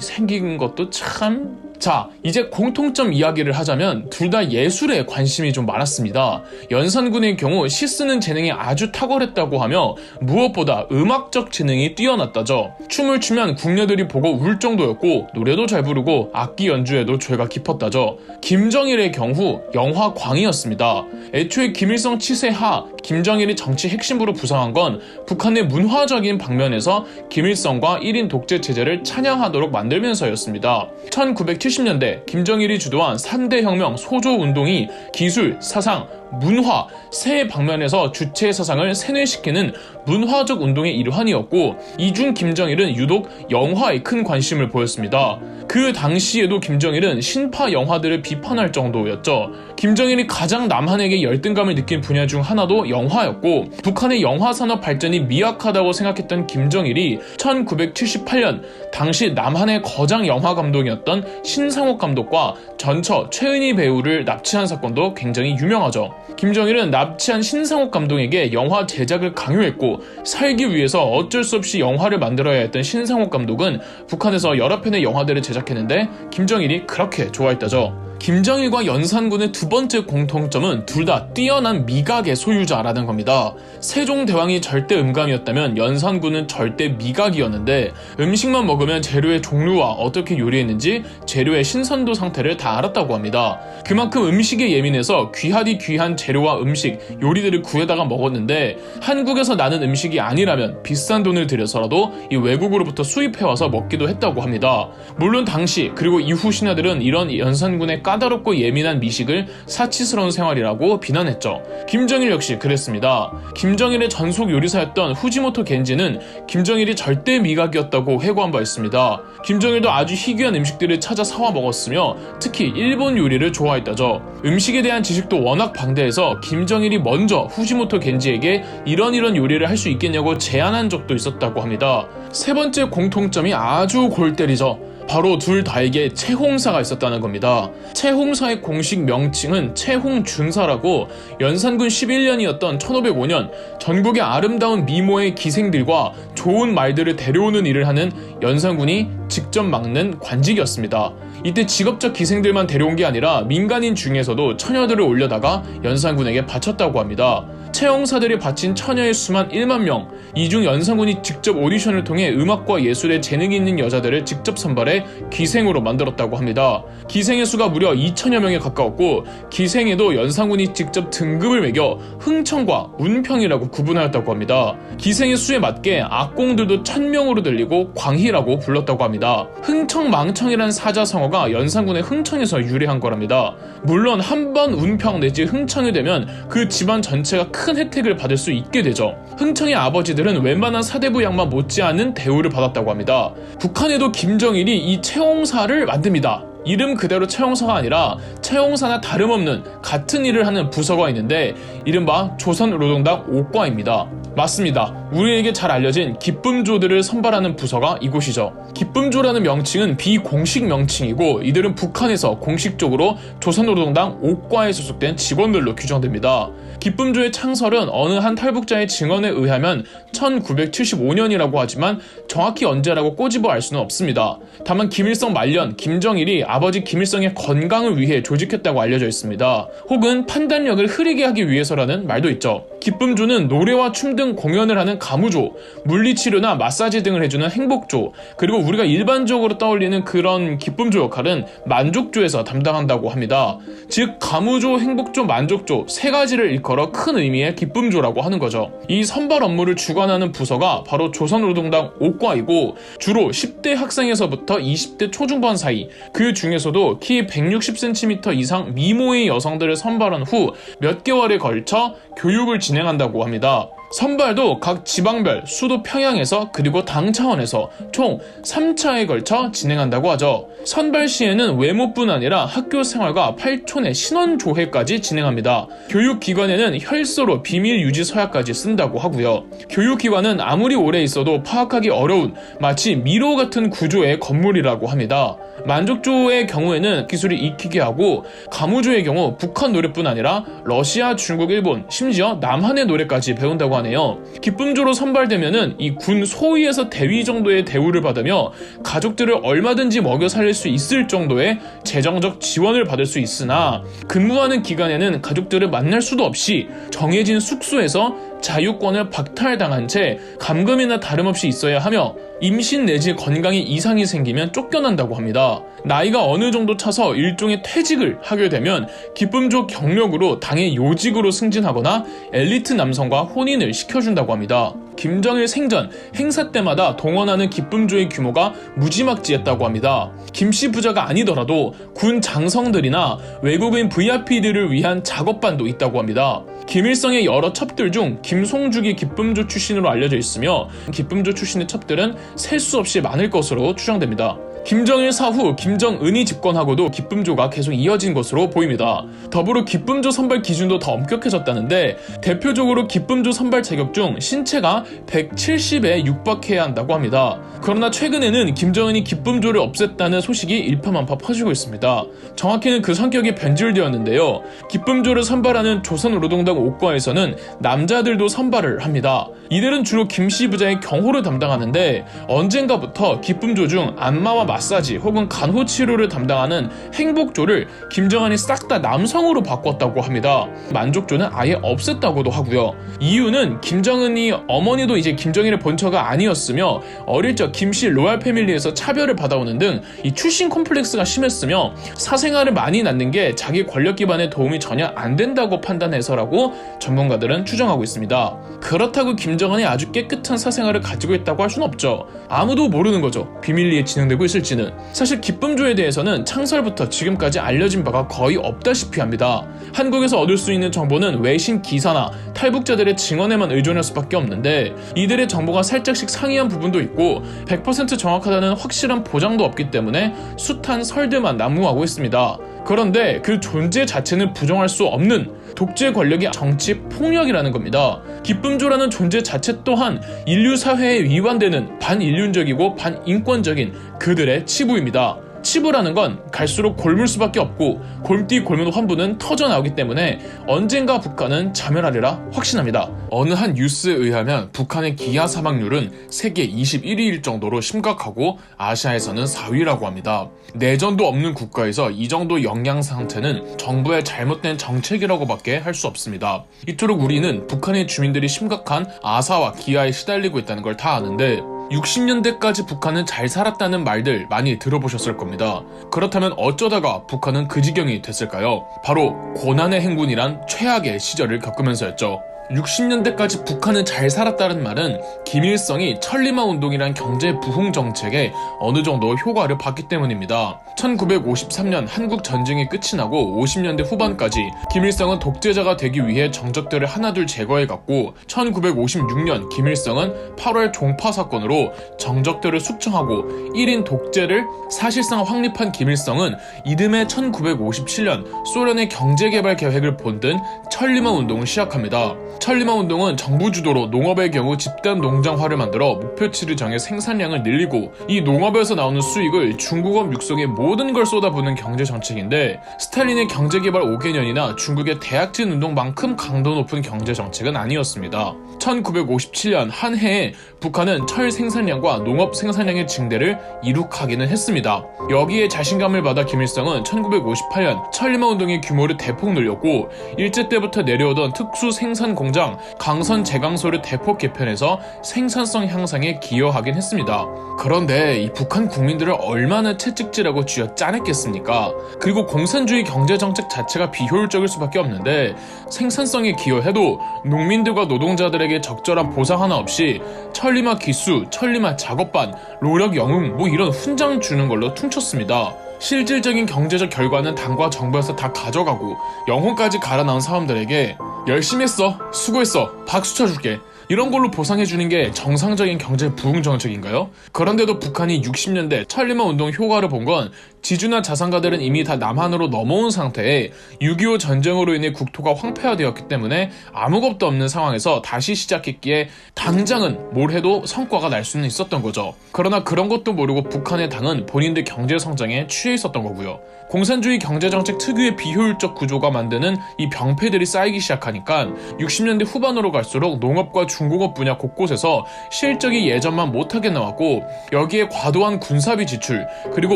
생긴 것도 참... 자, 이제 공통점 이야기를 하자면 둘 다 예술에 관심이 좀 많았습니다. 연산군의 경우 시 쓰는 재능이 아주 탁월했다고 하며 무엇보다 음악적 재능이 뛰어났다죠. 춤을 추면 궁녀들이 보고 울 정도였고 노래도 잘 부르고 악기 연주에도 죄가 깊었다죠. 김정일의 경우 영화광이었습니다. 애초에 김일성 치세 하 김정일이 정치 핵심부로 부상한 건 북한의 문화적인 방면에서 김일성과 1인 독재 체제를 찬양하도록 만들면서였습니다. 1970년대 김정일이 주도한 3대 혁명 소조운동이 기술, 사상, 문화 세 방면에서 주체 사상을 세뇌시키는 문화적 운동의 일환이었고 이중 김정일은 유독 영화에 큰 관심을 보였습니다. 그 당시에도 김정일은 신파 영화들을 비판할 정도였죠. 김정일이 가장 남한에게 열등감을 느낀 분야 중 하나도 영화였고 북한의 영화 산업 발전이 미약하다고 생각했던 김정일이 1978년 당시 남한의 거장 영화 감독이었던 신상옥 감독과 전처 최은희 배우를 납치한 사건도 굉장히 유명하죠. 김정일은 납치한 신상옥 감독에게 영화 제작을 강요했고 살기 위해서 어쩔 수 없이 영화를 만들어야 했던 신상옥 감독은 북한에서 여러 편의 영화들을 제작했는데 김정일이 그렇게 좋아했다죠. 김정일과 연산군의 두 번째 공통점은 둘 다 뛰어난 미각의 소유자라는 겁니다. 세종대왕이 절대 음감이었다면 연산군은 절대 미각이었는데 음식만 먹으면 재료의 종류와 어떻게 요리했는지 재료의 신선도 상태를 다 알았다고 합니다. 그만큼 음식에 예민해서 귀하디 귀한 재료와 음식, 요리들을 구해다가 먹었는데 한국에서 나는 음식이 아니라면 비싼 돈을 들여서라도 이 외국으로부터 수입해와서 먹기도 했다고 합니다. 물론 당시 그리고 이후 신하들은 이런 연산군의 까다롭고 예민한 미식을 사치스러운 생활이라고 비난했죠. 김정일 역시 그랬습니다. 김정일의 전속 요리사였던 후지모토 겐지는 김정일이 절대 미각이었다고 회고한 바 있습니다. 김정일도 아주 희귀한 음식들을 찾아 사와 먹었으며 특히 일본 요리를 좋아했다죠. 음식에 대한 지식도 워낙 방대해서 김정일이 먼저 후지모토 겐지에게 이런 요리를 할 수 있겠냐고 제안한 적도 있었다고 합니다. 세 번째 공통점이 아주 골 때리죠. 바로 둘 다에게 채홍사가 있었다는 겁니다. 채홍사의 공식 명칭은 채홍준사라고 연산군 11년이었던 1505년 전국의 아름다운 미모의 기생들과 좋은 말들을 데려오는 일을 하는 연산군이 직접 맡는 관직이었습니다. 이때 직업적 기생들만 데려온 게 아니라 민간인 중에서도 처녀들을 올려다가 연산군에게 바쳤다고 합니다. 채홍사들이 바친 처녀의 수만 1만 명, 이 중 연산군이 직접 오디션을 통해 음악과 예술에 재능이 있는 여자들을 직접 선발해 기생으로 만들었다고 합니다. 기생의 수가 무려 2천여 명에 가까웠고 기생에도 연산군이 직접 등급을 매겨 흥청과 운평이라고 구분하였다고 합니다. 기생의 수에 맞게 악공들도 1000명으로 들리고 광희라고 불렀다고 합니다. 흥청망청이라는 사자성어가 연산군의 흥청에서 유래한 거랍니다. 물론 한 번 운평 내지 흥청이 되면 그 집안 전체가 큰 혜택을 받을 수 있게 되죠. 흥청의 아버지들은 웬만한 사대부 양반 못지않은 대우를 받았다고 합니다. 북한에도 김정일이 이 채홍사를 만듭니다. 이름 그대로 채홍사가 아니라 채홍사나 다름없는 같은 일을 하는 부서가 있는데 이른바 조선노동당 5과입니다. 맞습니다. 우리에게 잘 알려진 기쁨조들을 선발하는 부서가 이곳이죠. 기쁨조라는 명칭은 비공식 명칭이고 이들은 북한에서 공식적으로 조선노동당 5과에 소속된 직원들로 규정됩니다. 기쁨조의 창설은 어느 한 탈북자의 증언에 의하면 1975년이라고 하지만 정확히 언제라고 꼬집어 알 수는 없습니다. 다만 김일성 말년 김정일이 아버지 김일성의 건강을 위해 조직했다고 알려져 있습니다. 혹은 판단력을 흐리게 하기 위해서라는 말도 있죠. 기쁨조는 노래와 춤 등 공연을 하는 가무조, 물리치료나 마사지 등을 해주는 행복조, 그리고 우리가 일반적으로 떠올리는 그런 기쁨조 역할은 만족조에서 담당한다고 합니다. 즉 가무조, 행복조, 만족조 세 가지를 일컬어 큰 의미의 기쁨조라고 하는 거죠. 이 선발 업무를 주관하는 부서가 바로 조선노동당 5과이고 주로 10대 학생에서부터 20대 초중반 사이, 그 중에서도 키 160cm 이상 미모의 여성들을 선발한 후 몇 개월에 걸쳐 교육을 진행한다고 합니다. 선발도 각 지방별 수도 평양에서 그리고 당 차원에서 총 3차에 걸쳐 진행한다고 하죠. 선발 시에는 외모뿐 아니라 학교 생활과 8촌의 신원조회까지 진행합니다. 교육기관에는 혈서로 비밀 유지 서약까지 쓴다고 하고요. 교육기관은 아무리 오래 있어도 파악하기 어려운 마치 미로 같은 구조의 건물이라고 합니다. 만족조의 경우에는 기술이 익히게 하고 가무조의 경우 북한 노래뿐 아니라 러시아, 중국, 일본, 심지어 남한의 노래까지 배운다고 하네요. 기쁨조로 선발되면은 이 군 소위에서 대위 정도의 대우를 받으며 가족들을 얼마든지 먹여 살릴 수 있을 정도의 재정적 지원을 받을 수 있으나 근무하는 기간에는 가족들을 만날 수도 없이 정해진 숙소에서 자유권을 박탈당한 채 감금이나 다름없이 있어야 하며 임신 내지 건강에 이상이 생기면 쫓겨난다고 합니다. 나이가 어느 정도 차서 일종의 퇴직을 하게 되면 기쁨조 경력으로 당의 요직으로 승진하거나 엘리트 남성과 혼인을 시켜준다고 합니다. 김정일 생전 행사 때마다 동원하는 기쁨조의 규모가 무지막지했다고 합니다. 김씨 부자가 아니더라도 군 장성들이나 외국인 VIP들을 위한 작업반도 있다고 합니다. 김일성의 여러 첩들 중 김송죽이 기쁨조 출신으로 알려져 있으며 기쁨조 출신의 첩들은 셀 수 없이 많을 것으로 추정됩니다. 김정일 사후 김정은이 집권하고도 기쁨조가 계속 이어진 것으로 보입니다. 더불어 기쁨조 선발 기준도 더 엄격해졌다는데 대표적으로 기쁨조 선발 자격 중 신체가 170에 육박해야 한다고 합니다. 그러나 최근에는 김정은이 기쁨조를 없앴다는 소식이 일파만파 퍼지고 있습니다. 정확히는 그 성격이 변질되었는데요. 기쁨조를 선발하는 조선노동당 5과에서는 남자들도 선발을 합니다. 이들은 주로 김씨 부자의 경호를 담당하는데 언젠가부터 기쁨조 중 안마와 마사지 혹은 간호 치료를 담당하는 행복조를 김정은이 싹 다 남성으로 바꿨다고 합니다. 만족조는 아예 없앴다고도 하고요. 이유는 김정은이 어머니도 이제 김정일의 본처가 아니었으며 어릴 적 김씨 로얄 패밀리에서 차별을 받아오는 등 이 출신 콤플렉스가 심했으며 사생활을 많이 낳는 게 자기 권력 기반에 도움이 전혀 안 된다고 판단해서라고 전문가들은 추정하고 있습니다. 그렇다고 김정은이 아주 깨끗한 사생활을 가지고 있다고 할 수는 없죠. 아무도 모르는 거죠. 비밀리에 진행되고 있을지. 있을지는 사실 기쁨조에 대해서는 창설부터 지금까지 알려진 바가 거의 없다시피 합니다. 한국에서 얻을 수 있는 정보는 외신 기사나 탈북자들의 증언에만 의존할 수밖에 없는데 이들의 정보가 살짝씩 상이한 부분도 있고 100% 정확하다는 확실한 보장도 없기 때문에 숱한 설들만 난무하고 있습니다. 그런데 그 존재 자체는 부정할 수 없는 독재 권력의 정치 폭력이라는 겁니다. 기쁨조라는 존재 자체 또한 인류 사회에 위반되는 반인륜적이고 반인권적인 그들의 치부입니다. 치부라는 건 갈수록 골물 수밖에 없고 골디 골문 환부는 터져나오기 때문에 언젠가 북한은 자멸하리라 확신합니다. 어느 한 뉴스에 의하면 북한의 기아 사망률은 세계 21위일 정도로 심각하고 아시아에서는 4위라고 합니다. 내전도 없는 국가에서 이 정도 영양 상태는 정부의 잘못된 정책이라고밖에 할 수 없습니다. 이토록 우리는 북한의 주민들이 심각한 아사와 기아에 시달리고 있다는 걸 다 아는데 60년대까지 북한은 잘 살았다는 말들 많이 들어보셨을 겁니다. 그렇다면 어쩌다가 북한은 그 지경이 됐을까요? 바로 고난의 행군이란 최악의 시절을 겪으면서였죠. 60년대까지 북한은 잘 살았다는 말은 김일성이 천리마 운동이란 경제 부흥 정책에 어느 정도 효과를 봤기 때문입니다. 1953년 한국 전쟁이 끝이 나고 50년대 후반까지 김일성은 독재자가 되기 위해 정적들을 하나둘 제거해갔고 1956년 김일성은 8월 종파 사건으로 정적들을 숙청하고 1인 독재를 사실상 확립한 김일성은 이듬해 1957년 소련의 경제개발 계획을 본뜬 천리마 운동을 시작합니다. 천리마 운동은 정부 주도로 농업의 경우 집단 농장화를 만들어 목표치를 정해 생산량을 늘리고 이 농업에서 나오는 수익을 중국업 육성에 모든 걸 쏟아부는 경제 정책인데 스탈린의 경제개발 5개년이나 중국의 대약진 운동만큼 강도 높은 경제 정책은 아니었습니다. 1957년 한 해에 북한은 철 생산량과 농업 생산량의 증대를 이룩하기는 했습니다. 여기에 자신감을 받아 김일성은 1958년 천리마 운동의 규모를 대폭 늘렸고 일제 때부터 내려오던 특수 생산 공장 강선 제강소를 대폭 개편해서 생산성 향상에 기여하긴 했습니다. 그런데 이 북한 국민들을 얼마나 채찍질하고 쥐어짜냈겠습니까? 그리고 공산주의 경제정책 자체가 비효율적일 수밖에 없는데 생산성에 기여해도 농민들과 노동자들에게 적절한 보상 하나 없이 천리마 기수, 천리마 작업반, 노력 영웅 이런 훈장 주는 걸로 퉁쳤습니다. 실질적인 경제적 결과는 당과 정부에서 다 가져가고 영혼까지 갈아 넣은 사람들에게 열심히 했어, 수고했어, 박수 쳐줄게 이런 걸로 보상해주는 게 정상적인 경제 부흥 정책인가요? 그런데도 북한이 60년대 천리마 운동 효과를 본 건 지주나 자산가들은 이미 다 남한으로 넘어온 상태에 6.25 전쟁으로 인해 국토가 황폐화되었기 때문에 아무것도 없는 상황에서 다시 시작했기에 당장은 뭘 해도 성과가 날 수는 있었던 거죠. 그러나 그런 것도 모르고 북한의 당은 본인들 경제 성장에 취해 있었던 거고요. 공산주의 경제정책 특유의 비효율적 구조가 만드는 이 병폐들이 쌓이기 시작하니까 60년대 후반으로 갈수록 농업과 중공업 분야 곳곳에서 실적이 예전만 못하게 나왔고 여기에 과도한 군사비 지출 그리고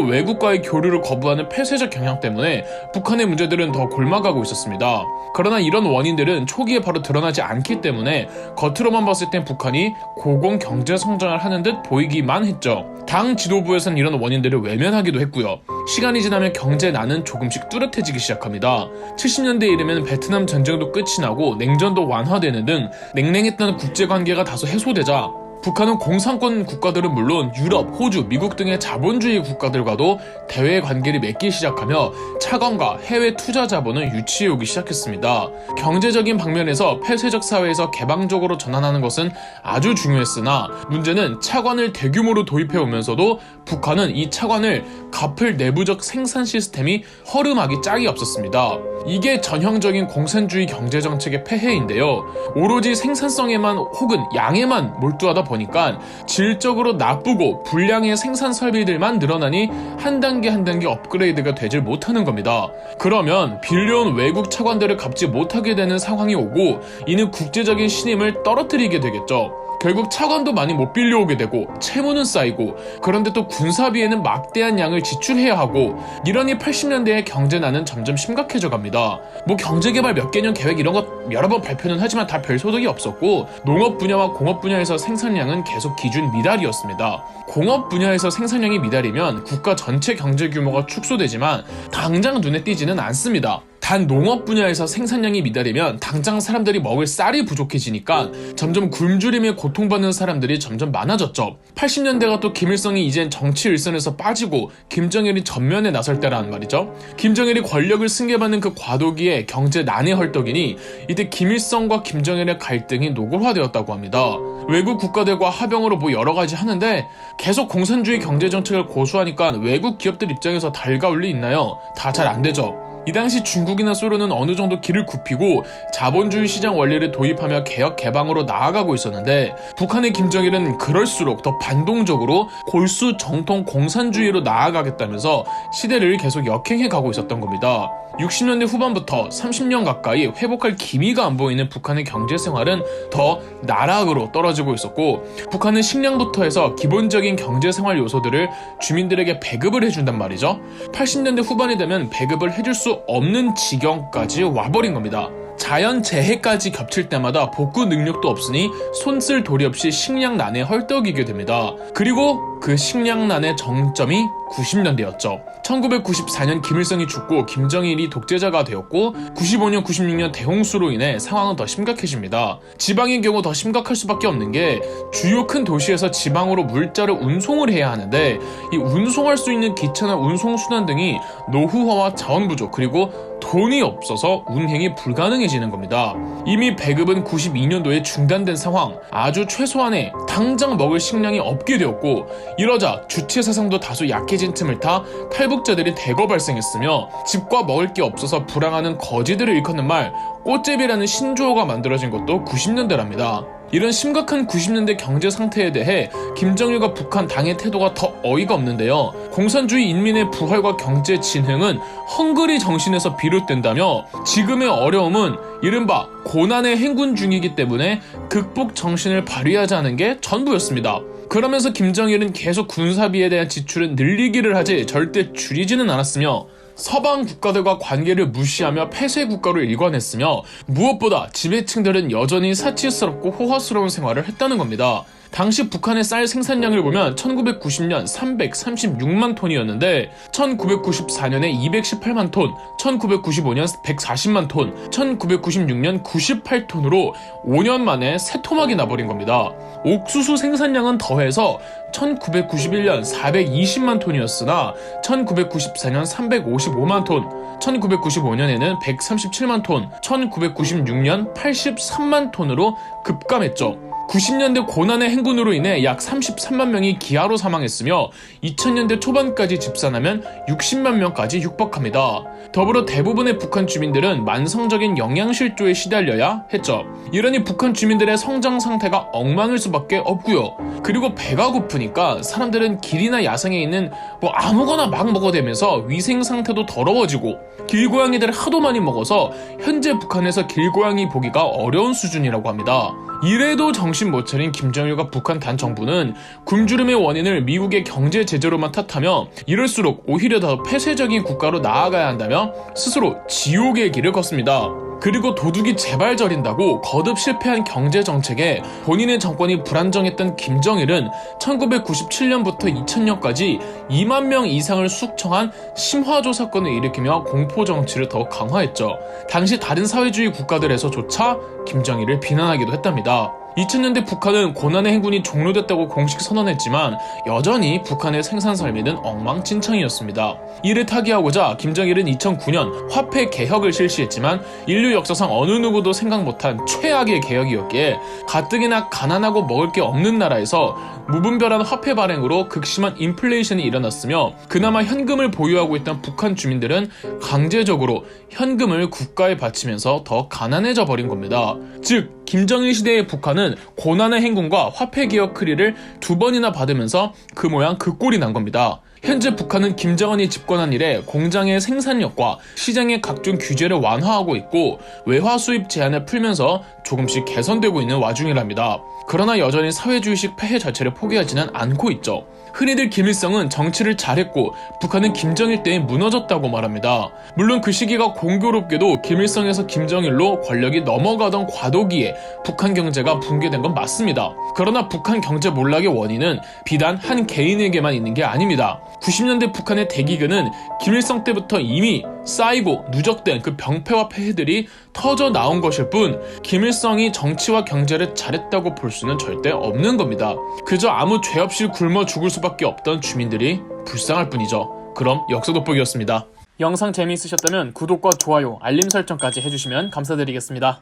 외국과의 교류를 거부하는 폐쇄적 경향 때문에 북한의 문제들은 더 골마가고 있었습니다. 그러나 이런 원인들은 초기에 바로 드러나지 않기 때문에 겉으로만 봤을 땐 북한이 고공 경제 성장을 하는 듯 보이기만 했죠. 당 지도부에선 이런 원인들을 외면하기도 했고요. 시간이 지나면 경제난은 조금씩 뚜렷해지기 시작합니다. 70년대에 이르면 베트남 전쟁도 끝이 나고 냉전도 완화되는 등 냉랭했던 국제관계가 다소 해소되자 북한은 공산권 국가들은 물론 유럽, 호주, 미국 등의 자본주의 국가들과도 대외 관계를 맺기 시작하며 차관과 해외 투자 자본을 유치해오기 시작했습니다. 경제적인 방면에서 폐쇄적 사회에서 개방적으로 전환하는 것은 아주 중요했으나 문제는 차관을 대규모로 도입해오면서도 북한은 이 차관을 갚을 내부적 생산 시스템이 허름하기 짝이 없었습니다. 이게 전형적인 공산주의 경제정책의 폐해인데요. 오로지 생산성에만 혹은 양에만 몰두하다 보니까 질적으로 나쁘고 불량의 생산 설비들만 늘어나니 한 단계 한 단계 업그레이드가 되질 못하는 겁니다. 그러면 빌려온 외국 차관들을 갚지 못하게 되는 상황이 오고 이는 국제적인 신임을 떨어뜨리게 되겠죠. 결국 차관도 많이 못 빌려오게 되고 채무는 쌓이고 그런데 또 군사비에는 막대한 양을 지출해야 하고 이러니 80년대의 경제난은 점점 심각해져 갑니다. 경제개발 몇 개년 계획 이런 것 여러 번 발표는 하지만 다 별 소득이 없었고 농업 분야와 공업 분야에서 생산량은 계속 기준 미달이었습니다. 공업 분야에서 생산량이 미달이면 국가 전체 경제 규모가 축소되지만 당장 눈에 띄지는 않습니다. 단 농업 분야에서 생산량이 미달이면 당장 사람들이 먹을 쌀이 부족해지니까 점점 굶주림에 고통받는 사람들이 점점 많아졌죠. 80년대가 또 김일성이 이젠 정치 일선에서 빠지고 김정일이 전면에 나설 때라는 말이죠. 김정일이 권력을 승계받는 그 과도기에 경제 난해 헐떡이니 이때 김일성과 김정일의 갈등이 노골화되었다고 합니다. 외국 국가들과 합병으로 뭐 여러 가지 하는데 계속 공산주의 경제 정책을 고수하니까 외국 기업들 입장에서 달가울 리 있나요? 다 잘 안 되죠. 이 당시 중국이나 소련은 어느 정도 길을 굽히고 자본주의 시장 원리를 도입하며 개혁 개방으로 나아가고 있었는데 북한의 김정일은 그럴수록 더 반동적으로 골수 정통 공산주의로 나아가겠다면서 시대를 계속 역행해 가고 있었던 겁니다. 60년대 후반부터 30년 가까이 회복할 기미가 안 보이는 북한의 경제 생활은 더 나락으로 떨어지고 있었고 북한은 식량부터 해서 기본적인 경제 생활 요소들을 주민들에게 배급을 해준단 말이죠. 80년대 후반이 되면 배급을 해줄 수 없는 지경까지 와버린 겁니다. 자연재해까지 겹칠 때마다 복구 능력도 없으니 손쓸 도리 없이 식량난에 헐떡이게 됩니다. 그리고 그 식량난의 정점이 90년대였죠. 1994년 김일성이 죽고 김정일이 독재자가 되었고 95년, 96년 대홍수로 인해 상황은 더 심각해집니다. 지방의 경우 더 심각할 수밖에 없는 게 주요 큰 도시에서 지방으로 물자를 운송을 해야 하는데 이 운송할 수 있는 기차나 운송수단 등이 노후화와 자원 부족 그리고 돈이 없어서 운행이 불가능해지는 겁니다. 이미 배급은 92년도에 중단된 상황, 아주 최소한의 당장 먹을 식량이 없게 되었고 이러자 주체 사상도 다소 약해진 틈을 타 탈북자들이 대거 발생했으며 집과 먹을 게 없어서 불황하는 거지들을 일컫는 말 꽃제비라는 신조어가 만들어진 것도 90년대랍니다. 이런 심각한 90년대 경제 상태에 대해 김정일과 북한 당의 태도가 더 어이가 없는데요. 공산주의 인민의 부활과 경제 진흥은 헝그리 정신에서 비롯된다며 지금의 어려움은 이른바 고난의 행군 중이기 때문에 극복 정신을 발휘하자는 게 전부였습니다. 그러면서 김정일은 계속 군사비에 대한 지출은 늘리기를 하지 절대 줄이지는 않았으며 서방 국가들과 관계를 무시하며 폐쇄 국가로 일관했으며 무엇보다 지배층들은 여전히 사치스럽고 호화스러운 생활을 했다는 겁니다. 당시 북한의 쌀 생산량을 보면 1990년 336만 톤이었는데 1994년에 218만 톤, 1995년 140만 톤, 1996년 98톤으로 5년 만에 새 토막이 나버린 겁니다. 옥수수 생산량은 더해서 1991년 420만 톤이었으나 1994년 355만 톤, 1995년에는 137만 톤, 1996년 83만 톤으로 급감했죠. 90년대 고난의 행군으로 인해 약 33만 명이 기아로 사망했으며 2000년대 초반까지 집산하면 60만 명까지 육박합니다. 더불어 대부분의 북한 주민들은 만성적인 영양실조에 시달려야 했죠. 이러니 북한 주민들의 성장 상태가 엉망일 수밖에 없고요. 그리고 배가 고프니까 사람들은 길이나 야생에 있는 뭐 아무거나 막 먹어대면서 위생 상태도 더러워지고 길고양이들을 하도 많이 먹어서 현재 북한에서 길고양이 보기가 어려운 수준이라고 합니다. 이래도 정신 못 차린 김정일과 북한 단 정부는 굶주림의 원인을 미국의 경제 제재로만 탓하며 이럴수록 오히려 더 폐쇄적인 국가로 나아가야 한다며 스스로 지옥의 길을 걷습니다. 그리고 도둑이 제발 저린다고 거듭 실패한 경제정책에 본인의 정권이 불안정했던 김정일은 1997년부터 2000년까지 2만 명 이상을 숙청한 심화조 사건을 일으키며 공포정치를 더 강화했죠. 당시 다른 사회주의 국가들에서조차 김정일을 비난하기도 했답니다. 2000년대 북한은 고난의 행군이 종료됐다고 공식 선언했지만 여전히 북한의 생산 설비는 엉망진창이었습니다. 이를 타개하고자 김정일은 2009년 화폐 개혁을 실시했지만 인류 역사상 어느 누구도 생각 못한 최악의 개혁이었기에 가뜩이나 가난하고 먹을 게 없는 나라에서 무분별한 화폐 발행으로 극심한 인플레이션이 일어났으며 그나마 현금을 보유하고 있던 북한 주민들은 강제적으로 현금을 국가에 바치면서 더 가난해져 버린 겁니다. 즉 김정일 시대의 북한은 고난의 행군과 화폐 개혁 크리를 2번이나 받으면서 그 모양 그 꼴이 난 겁니다. 현재 북한은 김정은이 집권한 이래 공장의 생산력과 시장의 각종 규제를 완화하고 있고 외화 수입 제한을 풀면서 조금씩 개선되고 있는 와중이랍니다. 그러나 여전히 사회주의식 폐해 자체를 포기하지는 않고 있죠. 흔히들 김일성은 정치를 잘했고 북한은 김정일 때에 무너졌다고 말합니다. 물론 그 시기가 공교롭게도 김일성에서 김정일로 권력이 넘어가던 과도기에 북한 경제가 붕괴된 건 맞습니다. 그러나 북한 경제 몰락의 원인은 비단 한 개인에게만 있는 게 아닙니다. 90년대 북한의 대기근은 김일성 때부터 이미 쌓이고 누적된 그 병폐와 폐해들이 터져 나온 것일 뿐 김일성이 정치와 경제를 잘했다고 볼 수는 절대 없는 겁니다. 그저 아무 죄 없이 굶어 죽을 수밖에 없던 주민들이 불쌍할 뿐이죠. 그럼 역사 돋보기였습니다. 영상 재미있으셨다면 구독과 좋아요, 알림 설정까지 해주시면 감사드리겠습니다.